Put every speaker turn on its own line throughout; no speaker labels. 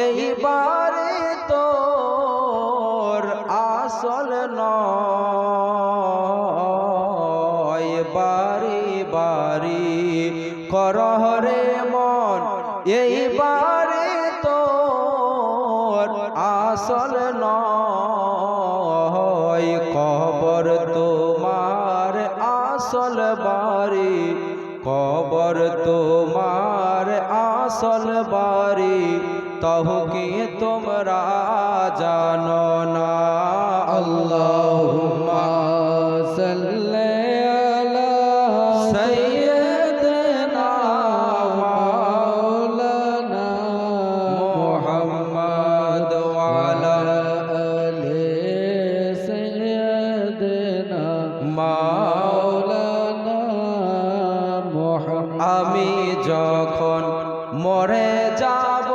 এইবারে তোর আসল নয়, বারি বারি করহরে মন এইবারে তোর আসল নয়, কবর তোমার আসল বাড়ি, কবর তোমার আসল বাড়ি, তহু কি তোমরা জানো না। আল্লাহুম্মা সাল্লি আলা সাইয়্যিদিনা মাওলানা মুহাম্মদ ওয়া আলা আলি সাইয়্যিদিনা মাওলানা মুহাম্মদ। আমি যখন মরে যাব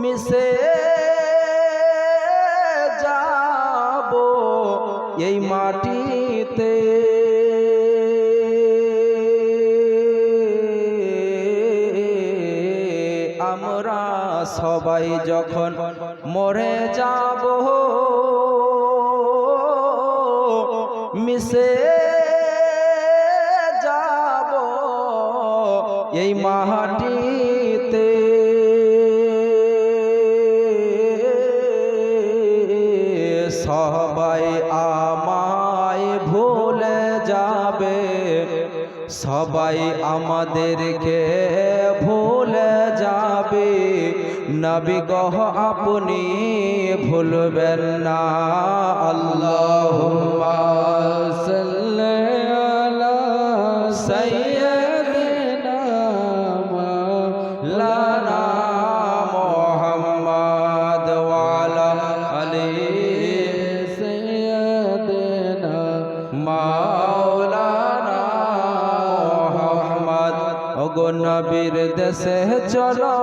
মিশে যাব এই মাটিতে, আমরা সবাই যখন মরে যাব মিশে যাব এই মাটিতে, সবাই আমায় ভুলে যাবে, সবাই আমাদেরকে ভুলে যাবে, নবী গো আপনি ভুলবেন না। আল্লাহুম্মা সাল্লি আলা সাইয়্যিদিনা মাওলানা মুহাম্মদ ওয়া আলা আলি সাইয়্যিদিনা মাওলানা মুহাম্মদ। ওগো নবীর দেশে চলো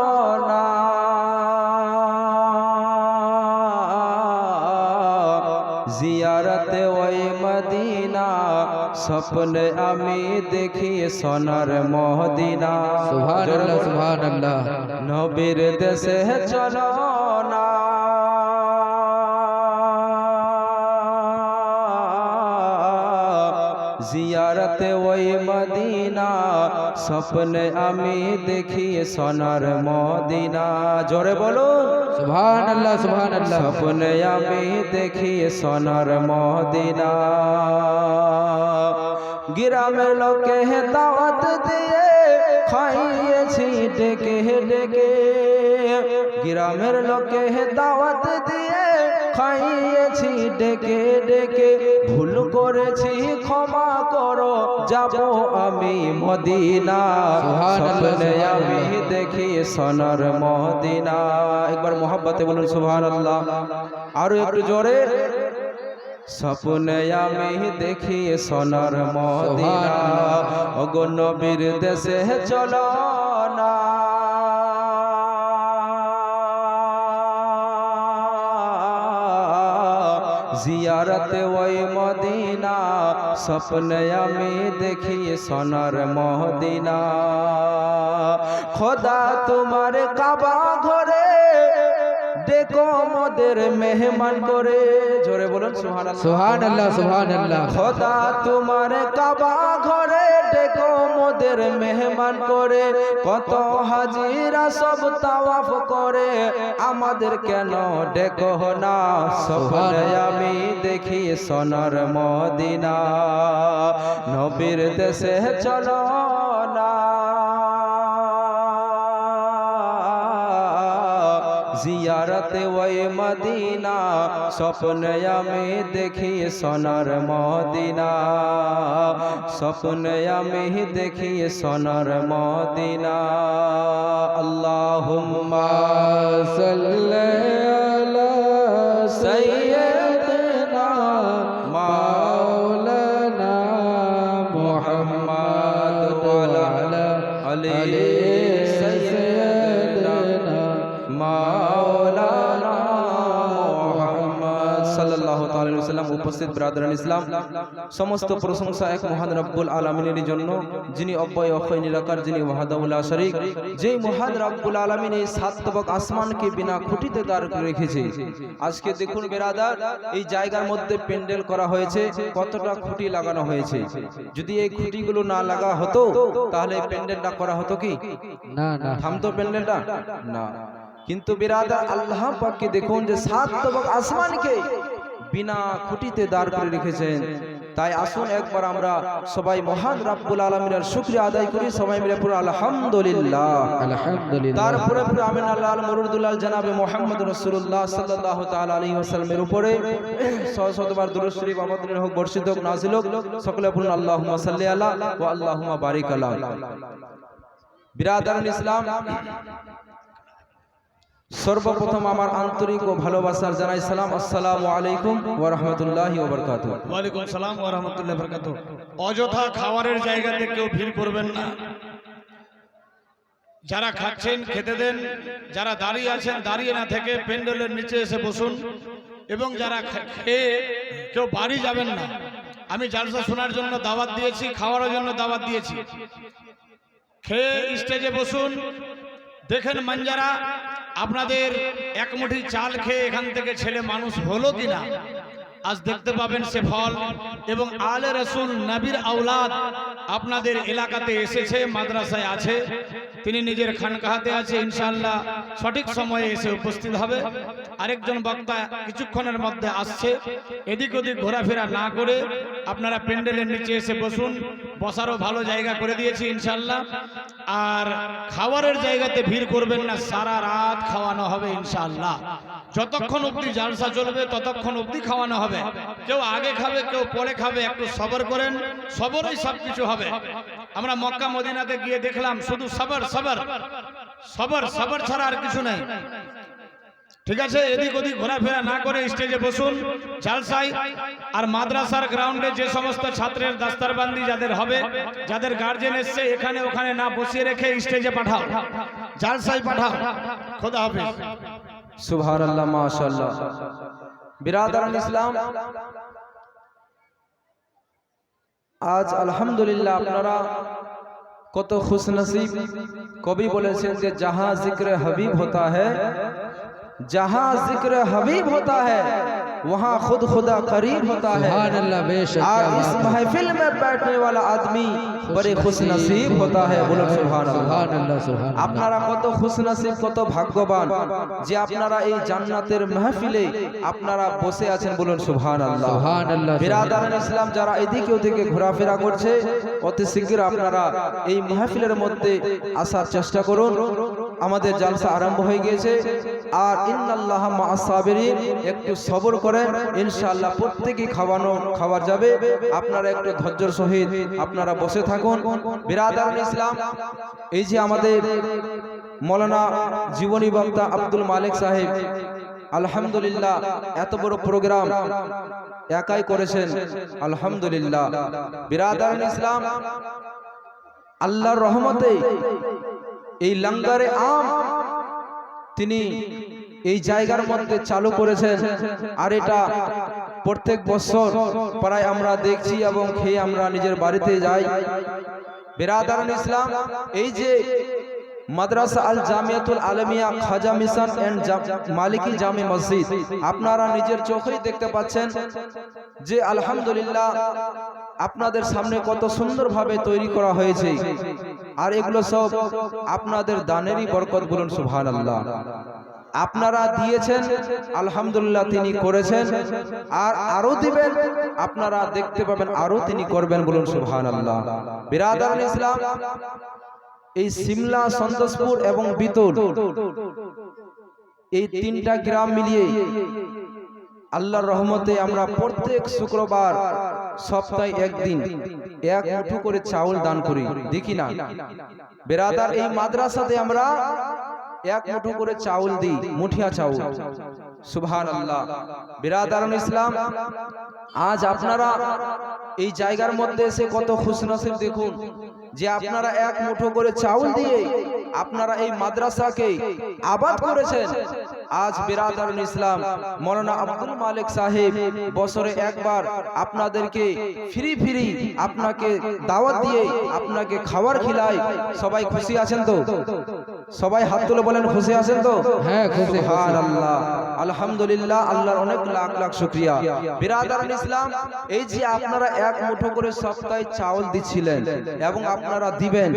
না, জিয়ারতে ওই মদিনা, স্বপ্নে আমি দেখি সোনার মদিনা। সুবহানাল্লাহ সুবহানাল্লাহ। নবীর দেশে চলো না, জিয়ারতে ওই মদিনা, স্বপ্নে আমি দেখি সোনার মদিনা। জোরে বলুন সুবহানাল্লাহ সুবহানাল্লাহ। স্বপ্নে আমি দেখি সোনার মদিনা, গ্রামের লোকে দাওয়াত দিয়ে খাইয়েছি ডেকে ডেকে, গ্রামের লোকে দাওয়াত দিয়ে খাইয়েছি ডেকে ডেকে, ভুল করেছি ক্ষমা করো যাব আমি মদিনা, স্বপ্নে আমি দেখি সোনার মদিনা। একবার মোহাব্বতে বলুন সুবহানাল্লাহ, আরো একটু জোরে। স্বপ্নে আমি দেখি সোনার মদিনা, ওগো নবীর দেশে চলো না, জিয়ারতে ওই মদিনা, স্বপ্নে আমি দেখি সোনার মদিনা। খোদা তোমার কাবা ঘরে দেখো মোদের মেহমান করে। জোরে বলুন সুবহানাল্লাহ সুবহানাল্লাহ সুবহানাল্লাহ। খোদা তোমার কাবা ঘরে দেখো মোদের মেহমান করে, কত হাজিরা সব তাওয়াফ করে, আমাদের কেন দেখো না। স্বপ্নে আমি দেখি সোনার মদিনা, নবীর দেশে চলো না, জিয়ারতে ওই মদিনা, স্বপ্নে আমি দেখি সোনার মদিনা, স্বপ্নে আমি দেখি সোনার মদিনা। আল্লাহুম্মা সাল্লি আলা সাইয়্যিদিনা মাওলানা মুহাম্মদ ওয়া আলা আলি সাইয়্যিদিনা মাওলানা মুহাম্মদ সাল্লাল্লাহু তাআলা আলাইহি ওয়াসাল্লাম। উপস্থিত ব্রাদারান ইসলাম, সমস্ত প্রশংসা এক মহান রব্বুল আলামিনের জন্য, যিনি অব্যয় অক্ষয় নিরাকার, যিনি ওয়াহদাহু লা শারীক, যেই মহান রব্বুল আলামিন এই সাত তবক আসমানকে বিনা খুঁটিতে দাঁড় করে রেখেছে। আজকে দেখুন বেরাদার, এই জায়গার মধ্যে প্যান্ডেল করা হয়েছে, কতটা খুঁটি লাগানো হয়েছে। যদি এই খুঁটিগুলো না লাগা হতো তাহলে এই প্যান্ডেলটা করা হতো কি? না না, থামতো প্যান্ডেলটা না। কিন্তু বিরাদার আল্লাহ পাককে দেখুন যে সাত তবক আসমানকে বিনা খুঁটিতে দাঁড় করে রেখেছেন। তাই আসুন একবার আমরা সবাই মহান রব্বুল আলামিনের শুকরিয়া আদায় করি, সবাই মিলে পুরো আলহামদুলিল্লাহ আলহামদুলিল্লাহ। তারপরে পুরো আমিন আল্লাহ মুরুদুল্লাহ জনাবে মুহাম্মদ রাসূলুল্লাহ সাল্লাল্লাহু তাআলা আলাইহি ওয়াসাল্লামের উপরে শতবার দুরূদ শরীফ অবতীর্ণ হোক, বর্ষিত হোক, নাযিল হোক। সকলে বলুন আল্লাহুম্মা সাল্লি আলা ওয়া আল্লাহুম্মা বারিক আলা। বিরাদারান ইসলাম, সর্বপ্রথম আমার আন্তরিক ও ভালোবাসার জানাই সালাম, আসসালামু আলাইকুম ওয়া রাহমাতুল্লাহি ওয়া বারাকাতুহু।
ওয়া আলাইকুম সালাম ওয়া রাহমাতুল্লাহি ওয়া বারাকাতুহু। অযথা খাবারের জায়গাতে কেউ ভিড় করবেন না। যারা খাচ্ছেন খেতে দেন, যারা দাঁড়িয়ে আছেন দাঁড়িয়ে না থেকে প্যান্ডেলের নিচে এসে বসুন, এবং যারা খেয়ে কেউ বাড়ি যাবেন না। আমি জালসা শোনার জন্য দাওয়াত দিয়েছি, খাওয়ার জন্য দাওয়াত দিয়েছি। খেয়ে স্টেজে বসুন। দেখেন মানজারা, আপনাদের এক মুঠি চাল খেয়ে এখান থেকে ছেলে মানুষ হলো কিনা আজ দেখতে পাবেন সে ফল। এবং আলে রাসূল নবীর আওলাদ আপনাদের এলাকাতে এসেছে, মাদ্রাসায় আছে, তিনি নিজের খানকাহাতে আছে, ইনশাআল্লাহ সঠিক সময়ে এসে উপস্থিত হবে। আরেকজন বক্তা কিছুক্ষণের মধ্যে আসছে। এদিক ওদিক ঘোরাফেরা না করে আপনারা প্যান্ডেলের নিচে এসে বসুন। বসারও ভালো জায়গা করে দিয়েছি ইনশাআল্লাহ। আর খাবারের জায়গাতে ভিড় করবেন না, সারা রাত খাওয়ানো হবে ইনশাআল্লাহ। যতক্ষণ অবধি জালসা চলবে ততক্ষণ অবধি খাওয়ানো হবে। কেউ আগে খাবে, কেউ পরে খাবে, একটু সবর করেন, সবরই সব কিছু হবে। আমরা মক্কা মদিনাতে গিয়ে দেখলাম শুধু সবর সবর সবর সবর ছাড়া আর কিছু নাই। ঠিক আছে, এদিক ওদিক ঘোরাফেরা না করে স্টেজে বসুন জালসায়। আর মাদ্রাসার গ্রাউন্ডে যে সমস্ত ছাত্রের দাস্তারবান্দি যাদের হবে, যাদের গার্জেন এসছে, এখানে ওখানে না বসিয়ে রেখে স্টেজে পাঠাও, জালসায় পাঠাও। খোদা হাফেজ।
সুবহানাল্লাহ, মাশাআল্লাহ। বিরাদারান ইসলাম, আজ আলহামদুলিল্লাহ আপনারা কত খুশনসিব। কবি বলেছেন যে जहां जिक्र हबीब होता है, जहां जिक्र हबीब होता है, वहां खुद खुदा करीब होता है। और इस महफिल में बैठने वाला आदमी बड़े खुशनसीब होता है। बोलो सुभान अल्लाह। আপনারা কত খুশনসিব, কত ভাগ্যবান যে আপনারা এই জান্নাতের মাহফিলে আপনারা বসে আছেন। বলুন সুবহানাল্লাহ। বিরাদারান ইসলাম, যারা এদিকে ওদিকে ঘোরাফেরা করছে, অতি শীঘ্র আপনারা এই মাহফিলের মধ্যে আসার চেষ্টা করুন। আমাদের জালসা আরম্ভ হয়ে গিয়েছে। আর ইন্নাল্লাহা মা'আস সাবিরিন, একটু সবর করেন, ইনশাআল্লাহ প্রত্যেকই খাওয়া যাবে। আপনারা একটু ধৈর্যের সহিত আপনারা বসে থাকুন। বিরাদারান ইসলাম, এই যে আমাদের মৌলানা জীবনী বক্তা আব্দুল মালিক সাহেব আলহামদুলিল্লাহ এত বড় প্রোগ্রাম একাই করেছেন, আলহামদুলিল্লাহ। বিরাদারান ইসলাম, আল্লাহর রহমতে এই লঙ্গারে আম তিনি এই জায়গার মধ্যে চালু করেছেন। আর এটা প্রত্যেক বছর প্রায় আমরা দেখছি এবং খেয়ে আমরা নিজের বাড়িতে যাই। বিরাদারান ইসলাম, এই যে মাদ্রাসা আল জামিয়াতুল আলমিয়া খাজা মিশন এন্ড মালিকি জামি মসজিদ, আপনারা নিজের চোখেই দেখতে পাচ্ছেন যে আলহামদুলিল্লাহ আপনাদের সামনে কত সুন্দরভাবে তৈরি করা হয়েছে। আর এগুলো সব আপনাদের দানেরই বরকত। বলুন সুবহানাল্লাহ। আপনারা দিয়েছেন, আলহামদুলিল্লাহ তিনি করেছেন, আর আরো দিবেন, আপনারা দেখতে পাবেন আরো তিনি করবেন। বলুন সুবহানাল্লাহ। বিরাদারান ইসলাম, এই সিমলা, সন্তোষপুর এবং বিতুল, এই তিনটা গ্রাম মিলিয়ে আল্লাহর রহমতে আমরা প্রত্যেক শুক্রবার সপ্তাহে একদিন এক মুঠো করে চাউল দান করি, দেখি না বেরাদার? এই মাদ্রাসাতে আমরা এক মুঠো করে চাউল দিই, মুঠিয়া চাউল। সুবহানাল্লাহ। বিরাদারান ইসলাম, আজ আপনারা এই জায়গার মধ্যে এসে কত খুশনসিব দেখুন যে আপনারা এক মুঠো করে চাউল দিয়ে আপনারা এই মাদ্রাসাকে আবাদ করেছেন। আজ বিরাদারুল ইসলাম মৌলানা আব্দুল মালিক সাহেব বছরে একবার আপনাদেরকে ফ্রি আপনাকে দাওয়াত দিয়ে আপনাকে খাবার খিলায়। সবাই খুশি আছেন তো? সবাই হাত তুলে বলেন খুশি আছেন তো?
হ্যাঁ, খুশি।
সুবহানাল্লাহ, আলহামদুলিল্লাহ, আল্লাহর অনেক লাখ লাখ শুকরিয়া। বিরাদারুল ইসলাম, এই যে আপনারা এক মুঠো করে সপ্তাহে চাউল দিচ্ছিলেন এবং আপনারা দিবেন,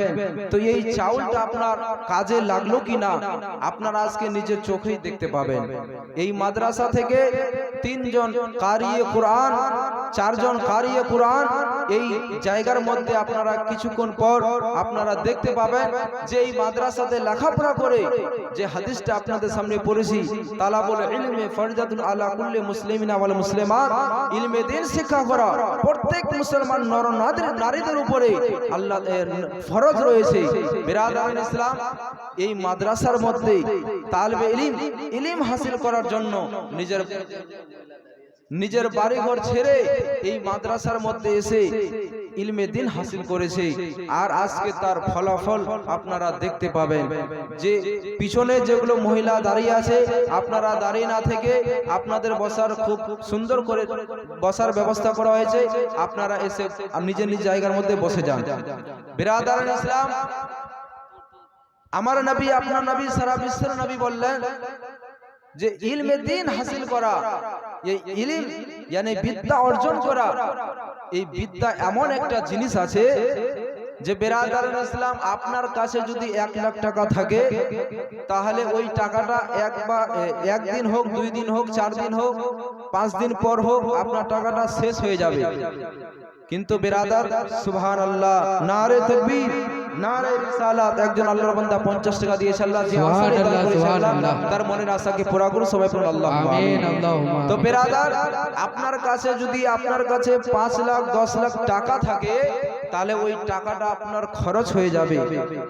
তো এই চাউলটা আপনার কাজে লাগলো কিনা আপনারা আজকে নিজের চোখেই দেখতে পাবেন। এই মাদ্রাসা থেকে 3 জন কারিয়ে কোরআন, 4 জন কারিয়ে কোরআন এই জায়গার মধ্যে আপনারা কিছুক্ষণ পর আপনারা দেখতে পাবেন যে এই মাদ্রাসাতে লেখাপড়া করে যে হাদিসটা আপনাদের সামনে পড়েছি, তালাবুল ইলমে ফরজাতুন আলা কুল্লি মুসলিমিন ওয়াল মুসলিমাত, ইলমে দ্বীন শিক্ষা করা প্রত্যেক মুসলমান নর নারীদের উপরে আল্লাহ ফরজ রয়েছে। বিরাদারুল ইসলাম, এই মাদ্রাসার মধ্যে তালিবে ইলম হাসিল করার জন্য নিজের বাড়িঘর ছেড়ে এই মাদ্রাসার মধ্যে এসে ইলমে দ্বীন হাসিল করেছে। আর আজকে তার ফলাফল আপনারা দেখতে পাবেন। যে পিছনে যেগুলো মহিলা দাঁড়িয়ে আছে, আপনারা দাঁড়িয়ে না থেকে আপনাদের বসার খুব সুন্দর করে বসার ব্যবস্থা করা হয়েছে, আপনারা এসে নিজের নিজ জায়গার মধ্যে বসে যান। বিরাদারুল ইসলাম, আমার নবী, আপনার নবী, সারা বিশ্বের নবী বললেন যে ইলমে দ্বীন হাসিল করা, এই ইলম মানে বিদ্যা অর্জন করা, এই বিদ্যা এমন একটা জিনিস আছে যে বিরাদারুল ইসলাম, আপনার কাছে যদি 1 লাখ টাকা থাকে তাহলে ওই টাকাটা একদিন হোক, 2 দিন হোক, 4 দিন হোক, 5 দিন পর হোক, আপনার টাকাটা শেষ হয়ে যাবে। কিন্তু বিরাদার, সুবহানাল্লাহ, নারে তাকবীর, নারে রিসালাত, একজন আল্লাহর বান্দা 50 টাকা দিয়েছে, আল্লাহ যে আশায় দান করেছে আল্লাহ তার মনের আশাকে পুরা করুন। সবাই বলুন আল্লাহুম্মা আমিন। তো বিরাদার, আপনার কাছে যদি 5 লাখ 10 লাখ টাকা থাকে তাহলে ওই টাকাটা আপনার খরচ হয়ে যাবে।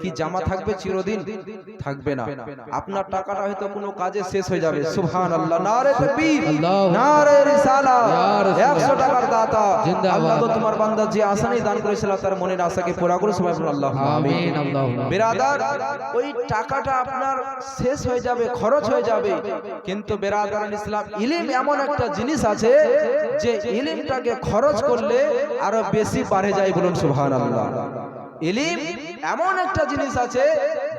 কি জামা থাকবে চিরদিন? থাকবে না। আপনার টাকাটা হয়তো কোনো কাজে শেষ হয়ে যাবে। সুবহানাল্লাহ, নারে তাকবীর, নারে রিসালাত, 100 টাকার দাতা আল্লাহ তো তোমার বান্দা যে আসানি দান করেছিল তার মনের আশাকে পুরা করুন। সবাই বলুন আল্লাহুম্মা আমিন। বিরাদার, ওই টাকাটা আপনার শেষ হয়ে যাবে, খরচ হয়ে যাবে। কিন্তু বিরাদারুল ইসলাম, ইলম এমন একটা জিনিস আছে যে ইলমটাকে খরচ করলে আরো বেশি বাড়ে যায়। বলুন সুবহানাল্লাহ। ইলম এমন একটা জিনিস আছে,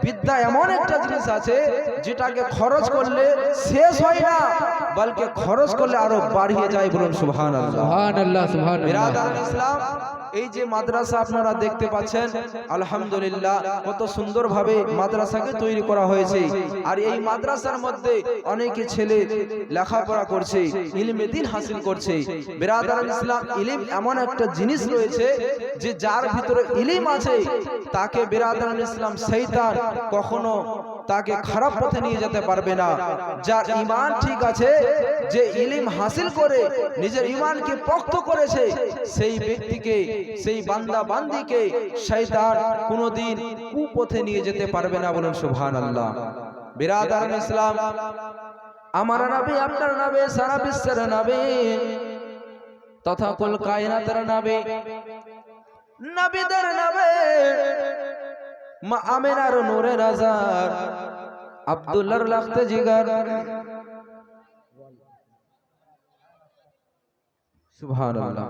বিদ্যা এমন একটা জিনিস আছে যেটাকে খরচ করলে শেষ হয় না, বলকে খরচ করলে আরো বাড়িয়ে যায়। বলুন সুবহানাল্লাহ,
সুবহানাল্লাহ, সুবহানাল্লাহ।
বিরাদারুল ইসলাম, এই যে মাদ্রাসা আপনারা দেখতে পাচ্ছেন, আলহামদুলিল্লাহ কত সুন্দরভাবে মাদ্রাসাকে তৈরি করা হয়েছে। আর এই মাদ্রাসার মধ্যে অনেকে ছেলে লেখাপড়া করছে, ইলমে দ্বীন হাসিল করছে। বিরাদারুল ইসলাম, ইলম এমন একটা জিনিস রয়েছে যে যার ভিতরে ইলম আছে তাকে বিরাদারুল ইসলাম শয়তান কখনো তাকে খারাপ পথে নিয়ে যেতে পারবে না। যার ঈমান ঠিক আছে, যে ইলম হাসিল করে নিজের ঈমানকে পোক্ত করেছে, সেই ব্যক্তিকে, সেই বান্দা বান্দিকে শয়তান কোনোদিন কুপথে নিয়ে যেতে পারবে না। বলুন সুবহানাল্লাহ। বিরাদারুল ইসলাম, আমার নবী, আপনার নবী, সারা বিশ্বের নবী তথা কুল কায়নাতের নবী, নবীদের নবী, মা আমিনার নূরে নজর, আব্দুল্লাহর লাখতে জিগার, সুবহানাল্লাহ,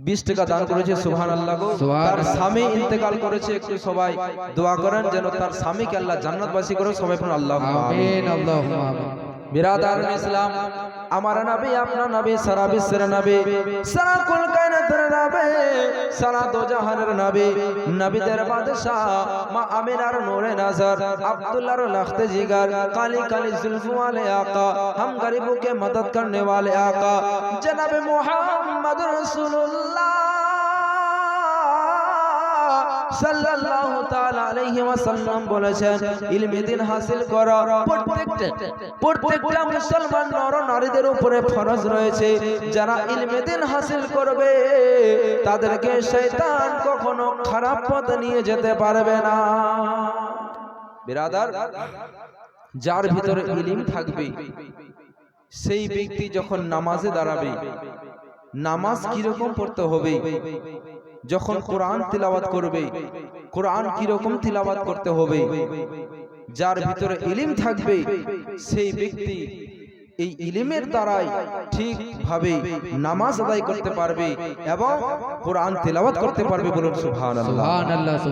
20 টাকা দান করেছে। সুবহানাল্লাহ গো। তার স্বামী ইন্তেকাল করেছে, একটু সবাই দোয়া করেন যেন তার স্বামীকে আল্লাহ জান্নাতবাসী করে। সবাই বলুন আল্লাহুম্মা আমিন, আল্লাহুম্মা আমিন। বিরাদারুল ইসলাম, আমার নবী, আপনার নবী, সারা বিশ্বের নবী, সারা কুল কায়নাতের নবী, সারা দো জাহানের নবী, নবীদের বাদশাহ, মা আমিনার নূরে নজর, আব্দুল্লাহর লাখতে জিগার, কালি কালি जुल्फ वाले आका, हम गरीबों के मदद करने वाले आका, जनाब मोहम्मद रसूलुल्लाह সাল্লাল্লাহু তাআলা আলাইহি ওয়াসাল্লাম বলেছেন, ইলমে দ্বীন হাসিল করা প্রত্যেকটা মুসলমান নর নারীদের উপরে ফরজ রয়েছে। যারা ইলমে দ্বীন হাসিল করবে তাদেরকে শয়তান কখনো খারাপ পথে নিয়ে যেতে পারবে না। বিরাদার, যার ভিতরে ইলম থাকবে সেই ব্যক্তি যখন নামাজে দাঁড়াবে, নামাজ কিরকম পড়তে হবে, যখন কোরআন তিলাওয়াত করবে কোরআন কিরকম তিলাওয়াত করতে হবে, যার ভিতরে ইলম থাকবে সেই ব্যক্তি এই ইলমের দ্বারাই ঠিকভাবে নামাজ আদায় করতে পারবে এবং কোরআন তেলাওয়াত করতে পারবে। বলুন সুবহানাল্লাহ।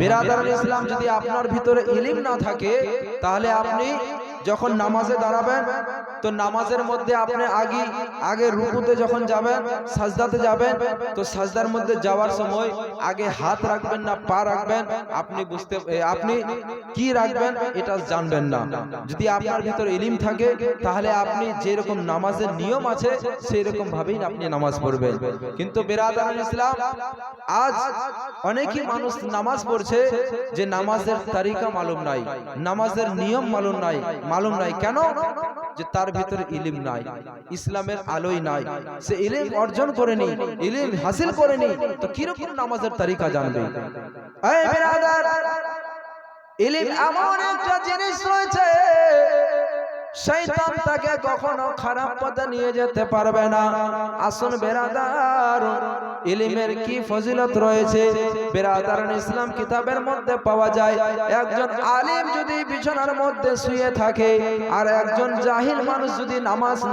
বিরাদার ইসলাম, যদি আপনার ভিতরে ইলম না থাকে তাহলে আপনি যখন নামাজে দাঁড়াবেন তো নামাজের মধ্যে আপনি আগে রুকুতে যখন যাবেন, সাজদাতে যাবেন, তো সাজদার মধ্যে যাওয়ার সময় আগে হাত রাখবেন না পা রাখবেন, আপনি কি রাখবেন এটা জানবেন না। যদি আপনার ভিতরে ইলম থাকে তাহলে আপনি যেরকম নামাজের নিয়ম আছে সেই রকম ভাবেই আপনি নামাজ পড়বেন। কিন্তু বিরাদার ইসলাম, আজ অনেকই মানুষ নামাজ পড়ছে যে নামাজের তারিকা মালুম নাই, নামাজের নিয়ম মালুম নাই। কেন? যে তার ভিতরে ইলম নাই, ইসলামের আলোই নাই, সে ইলম অর্জন করেনি, ইলম হাসিল করেনি, তো কিরকম নামাজের তারিকা জানবে? এই বিরাদার, ইলম এমন একটা জিনিস রয়েছে শয়তান তাকে কখনো খারাপ পথে নিয়ে যেতে পারবে না। আসুন বিরাদার, ইলমের কি ফজিলত রয়েছে বিরাদার ইসলাম কিতাবের মধ্যে পাওয়া যায়। একজন আলিম যদি বিছানার মধ্যে শুয়ে থাকে আর একজন জাহিল মানুষ যদি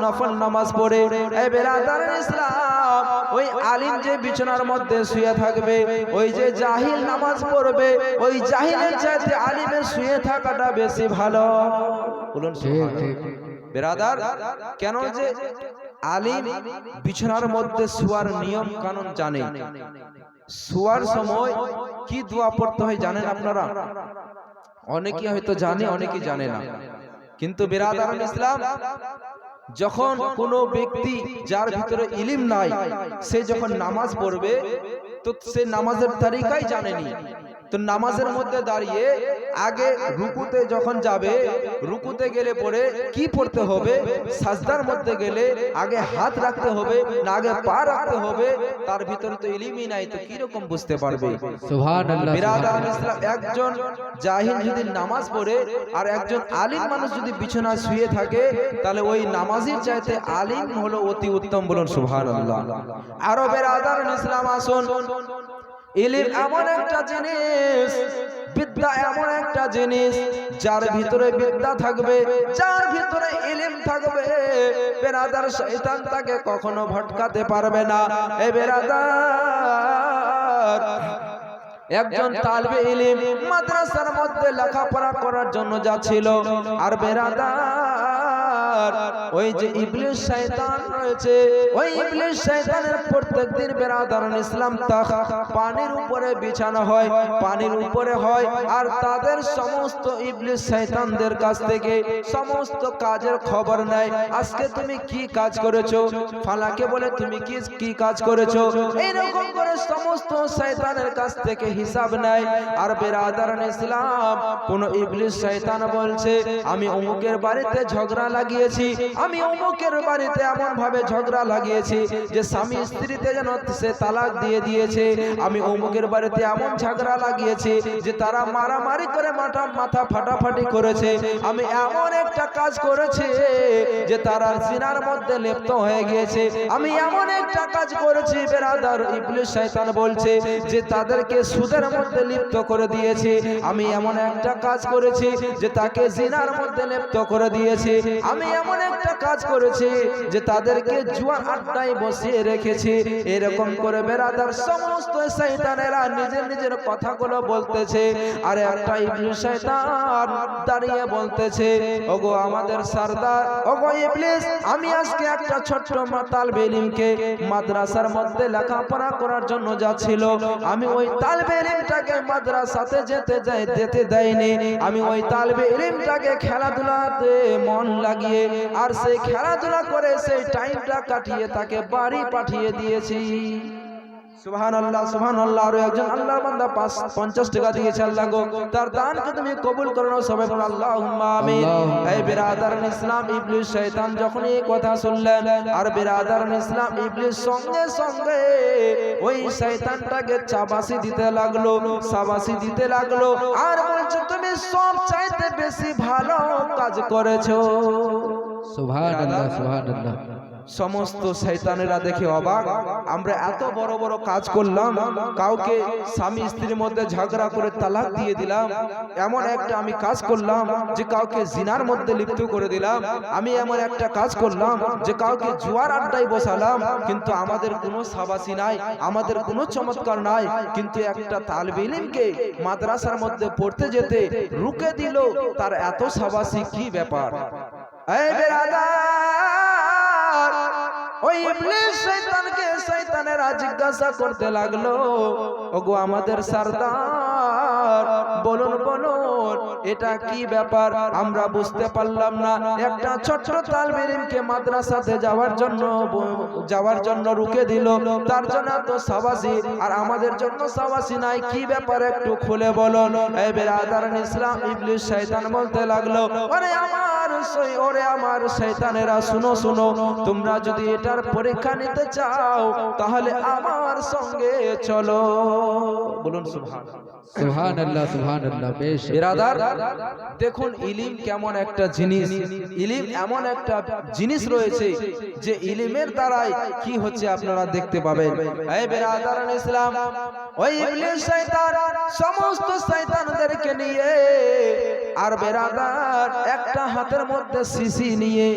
নফল নামাজ পড়ে, এই বিরাদার ইসলাম, ওই আলিম যে বিছানার মধ্যে শুয়ে থাকবে, ওই যে জাহিল নামাজ পড়বে, ওই জাহিলের চাইতে আলিমের শুয়ে থাকাটা বেশি ভালো। বলুন বিরাদার, কেন? যে আলিম বিছানার মধ্যে শোয়ার নিয়ম কানুন জানে, শোয়ার সময় কি দোয়া পড়তে হয় জানেন আপনারা? অনেকে হয়তো জানে, অনেকে জানে না। কিন্তু বিরাদার ইসলাম, যখন কোনো ব্যক্তি যার ভিতরে ইলম নাই সে যখন নামাজ পড়বে তো সে নামাজের তারিকাই জানেনি, তো নামাজের মধ্যে দাঁড়িয়ে আগে রুকুতে যখন যাবে, রুকুতে গেলে পরে কি পড়তে হবে, সাজদার মধ্যে গেলে আগে হাত রাখতে হবে না আগে পা রাখতে হবে, তার ভিতরে তো ইলমই নাই, তো কি রকম বুঝতে পারবে? সুবহানাল্লাহ। বিরাদার ইসলাম, একজন জাহিল যদি নামাজ পড়ে আর একজন আলিম মানুষ যদি বিছানায় শুয়ে থাকে, তাহলে ওই নামাজির চাইতে আলিম হলো অতি উত্তম। বলুন সুবহানাল্লাহ। আরো বিরাদার ইসলাম, আসুন, ইলম এমন একটা জিনিস, বিদ্যা এমন একটা জিনিস, যার ভিতরে বিদ্যা থাকবে, যার ভিতরে ইলম থাকবে, বিরাদার শয়তান তাকে কখনো ভটকাতে পারবে না। এ বিরাদার, একজন তালবে ইলম মাদ্রাসার মধ্যে লেখাপড়া করার জন্য যাচ্ছিল, আর বিরাদার ওই যে ইবলিস শয়তান রয়েছে, ওই ইবলিস শয়তানের প্রত্যেকদিন বিরাদার ইসলাম পানির উপরে বিছানো হয়, পানির উপরে হয়, আর তাদের সমস্ত ইবলিস শয়তানদের কাছ থেকে সমস্ত কাজের খবর নেয়। আজকে তুমি কি কাজ করেছো, ফালাকে বলে তুমি কি কাজ করেছো, এইরকম করে সমস্ত শয়তানের কাছ থেকে হিসাব নেয়। আর বিরাদার ইসলাম, কোন ইবলিস শয়তান বলছে আমি অমুকের বাড়িতে ঝগড়া লাগিয়েছি, আমি অমুকের বাড়িতে এমন ভাবে ঝগড়া লাগিয়েছি যে স্বামী স্ত্রীতে যেন সে তালাক দিয়ে দিয়েছে, আমি অমুকের বাড়িতে এমন ঝগড়া লাগিয়েছি যে তারা মারামারি করে মাথা ফাটাফাটি করেছে, আমি এমন একটা কাজ করেছি যে তারা জিনার মধ্যে লিপ্ত হয়ে গিয়েছে, আমি এমন একটা কাজ করেছি বিরাদার, ইবলিস শয়তান বলছে যে তাদেরকে সুদের মধ্যে লিপ্ত করে দিয়েছি, আমি এমন একটা কাজ করেছি যে তাকে জিনার মধ্যে লিপ্ত করে দিয়েছি, আমি এমন একটা কাজ করেছি যে তাদেরকে জুয়া আড্ডায় বসিয়ে রেখেছি। এরকম করে বিরাদার সমস্ত শয়তানেরা নিজের কথাগুলো বলতেছে, আর একটা ইবলিস শয়তান দাঁড়িয়ে বলতেছে, ওগো আমাদের সরদার, ওগো ইবলিস, আমি আজকে একটা ছোট্ট তালবে ইলমকে মাদ্রাসার মধ্যে লেখাপড়া করার জন্য যাচ্ছিল, আমি ওই তালবে ইলমটাকে মাদ্রাসাতে যেতে দেয়নি, আমি ওই তালবে ইলমটাকে খেলাধুলাতে মন লাগিয়ে আর সেই খেলাধুলা করে সেই টাইমটা কাটিয়ে তাকে বাড়ি পাঠিয়ে দিয়েছি। সুবহানাল্লাহ, সুবহানাল্লাহ। আর একজন আল্লাহর বান্দা 50 টাকা দিয়েছে, আল্লাহ গো তার দানকে তুমি কবুল করে নাও, সবাই বলুন আল্লাহুম্মা আমিন। এই বিরাদারান ইসলাম, ইবলিস শয়তান যখন এই কথা শুনলেন, আর বিরাদারান ইসলাম, ইবলিস সঙ্গে সঙ্গে ওই শয়তানটাকে চাবাসি দিতে লাগলো, শাবাসি দিতে লাগলো, আর বলছে তুমি সব চাইতে বেশি ভালো কাজ করেছো।
সুবহানাল্লাহ, সুবহানাল্লাহ।
সমস্ত শয়তানেরা দেখে অবাক। আমরা এত বড় বড় কাজ করলাম, কাউকে স্বামী স্ত্রীর মধ্যে ঝগড়া করে তালাক দিয়ে দিলাম, এমন একটা আমি কাজ করলাম যে কাউকে জিনার মধ্যে লিপ্ত করে দিলাম, আমি এমন একটা কাজ করলাম যে কাউকে জুয়ার আড্ডায় বসালাম, কিন্তু আমাদের কোনো সাবাসী নাই, আমাদের কোনো চমৎকার নাই। কিন্তু একটা তালিবে ইলমকে মাদ্রাসার মধ্যে পড়তে যেতে রুকে দিল, তার এত সাবাসী কি ব্যাপার? এই বেরাদার, ওই ইবলিস শয়তানকে শয়তানেরা জিজ্ঞাসা করতে লাগলো, ওগো আমাদের সরদার, বলুন বলুন এটা কি ব্যাপার, আমরা বুঝতে পারলাম না। একটা ছোট্ট তালিবে ইলমকে মাদ্রাসাতে যাওয়ার জন্য রুকে দিল, তার জন্য তো সাবাসী, আর আমাদের জন্য সাবাসী নাই, কি ব্যাপার একটু খুলে বলো। এই বেরাদারান ইসলাম, ইবলিস শয়তান বলতে লাগলো, ওরে আমার শয়তানেরা, শুনো শুনো, তোমরা যদি এটার পরীক্ষা নিতে চাও তাহলে আমার সঙ্গে চলো। বলুন সুবহানাল্লাহ।
সুবহানাল্লাহ, সুবহানাল্লাহ। বেশ
বিরাদার, দেখুন ইলম কেমন একটা জিনিস, ইলম এমন একটা জিনিস রয়েছে যে ইলমের দ্বারাই কি হচ্ছে আপনারা দেখতে পাবেন। এই বিরাদারান ইসলাম, ওই ইবলিস শয়তান সমস্ত শয়তানদেরকে নিয়ে আর বেরাদার একটা হাতের মধ্যে শিশি নিয়ে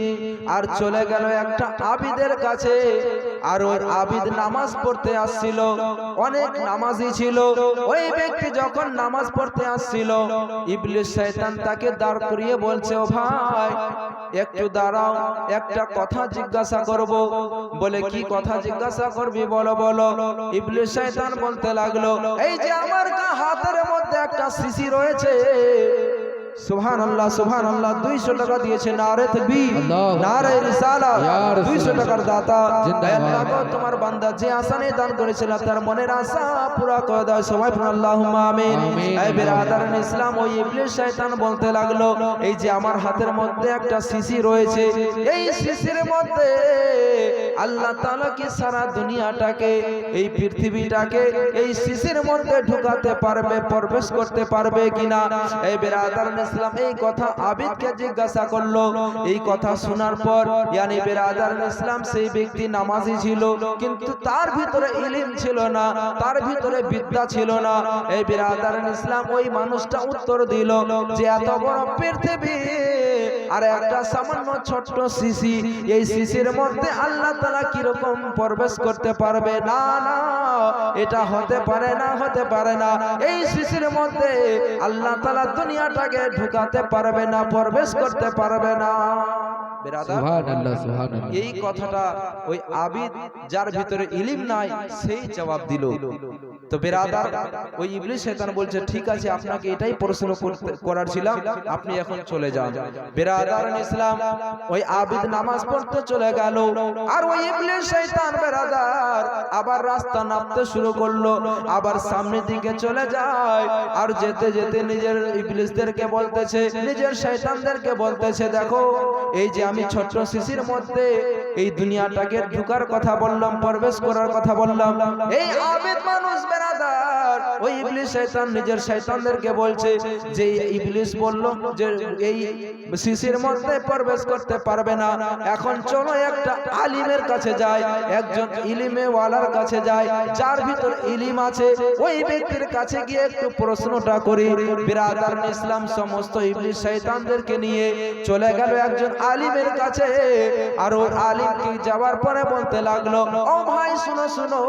আর চলে গেল একটা আবিদের কাছে। আর ওই আবিদ নামাজ পড়তে আসছিল, অনেক নামাজি ছিল। ওই ব্যক্তি যখন নামাজ পড়তে আসছিল, ইবলিস শয়তান তাকে দাঁড় করিয়ে বলছে, ও ভাই একটু দাঁড়াও, একটা কথা জিজ্ঞাসা করব। বলে কি কথা জিজ্ঞাসা করবি, বলো বলো। ইবলিস শয়তান বলতে লাগলো, এই যে আমার হাতের মধ্যে একটা শিশি রয়েছে, সুবহানাল্লাহ সুবহানাল্লাহ, 200 টাকা দিয়েছে, নারে তাকবীর, নারে রিসালাত, 200 টাকার দাতা। আল্লাহ গো, তোমার বান্দা যে আশা নিয়ে দান করেছিল তার মনের আশা পুরা করে দাও, সবাই বলুন আল্লাহুম্মা আমিন। এই বিরাদারান ইসলাম, ওই ইবলিস শয়তান বলতে লাগলো, এই যে আমার হাতের মধ্যে একটা শিশি রয়েছে, এই শিশির মধ্যে আল্লাহ তাআলা কি সারা দুনিয়াটাকে, এই পৃথিবীটাকে এই শিশির মধ্যে ঢুকাতে পারবে, প্রবেশ করতে পারবে কিনা? এই বিরাদারান ইসলাম এই কথা আবিদকে জিজ্ঞাসা করলো। এই কথা শোনার পর ইয়ানি বিরাদারান ইসলাম, সেই ব্যক্তি নামাজি ছিল কিন্তু তার ভিতরে ইলম ছিল না, তার ভিতরে বিদ্যা ছিল না। এই বিরাদারান ইসলাম, ওই মানুষটা উত্তর দিল যে এত বড় পৃথিবী আর একটা সামান্য ছোট্ট শিশি, এই শিশির মধ্যে আল্লাহ তাআলা কি রকম প্রবেশ করতে পারবে? না না, এটা হতে পারে না, হতে পারে না। এই শিশির মধ্যে আল্লাহ তাআলা দুনিয়াটাকে ঢুকাতে পারবে না, প্রবেশ করতে পারবে না।
সুবহানাল্লাহ, সুবহানাল্লাহ।
এই কথাটা ওই আবিদ যার ভিতরে ইলম নাই সেই জবাব দিল। তো বেরাদার, ওই ইবলিস শয়তান বলছে, ঠিক আছে, আপনাকে এটাই প্রশ্ন করার ছিলাম, আপনি এখন চলে যান। বেরাদারান ইসলাম, ওই আবিদ নামাজ পড়তে চলে গেল, আর ওই ইবলিস শয়তান বেরাদার আবার রাস্তা নাপতে শুরু করলো, আবার সামনের দিকে চলে যায়। আর যেতে যেতে নিজের ইবলিসদেরকে বলতেছে, নিজের শয়তানদেরকে বলতেছে, দেখো এই যে আমি ছোট্ট শিশির মধ্যে এই দুনিয়াটাকে ঢুকার কথা বললাম, প্রবেশ করার কথা বললাম, এই আবিদ মানুষ বেরাদার, ওই ইবলিস শয়তান নিজের শয়তানদেরকে বলছে যে ইবলিস বলল যে এই শিশির মধ্যে প্রবেশ করতে পারবে না, এখন চলো একটা আলিমের কাছে যাই, একজন ইলমে ওয়ালার কাছে যাই, যার ভিতর ইলম আছে, ওই ব্যক্তির কাছে গিয়ে একটু প্রশ্নটা করি। বিরাদারান ইসলাম সমস্ত ইবলিস শয়তানদেরকে নিয়ে চলে গেল একজন আলিমের কাছে। আর ওই আলিমকে যাওয়ার পরে বলতে লাগলো, ও ভাই শুনো শুনো,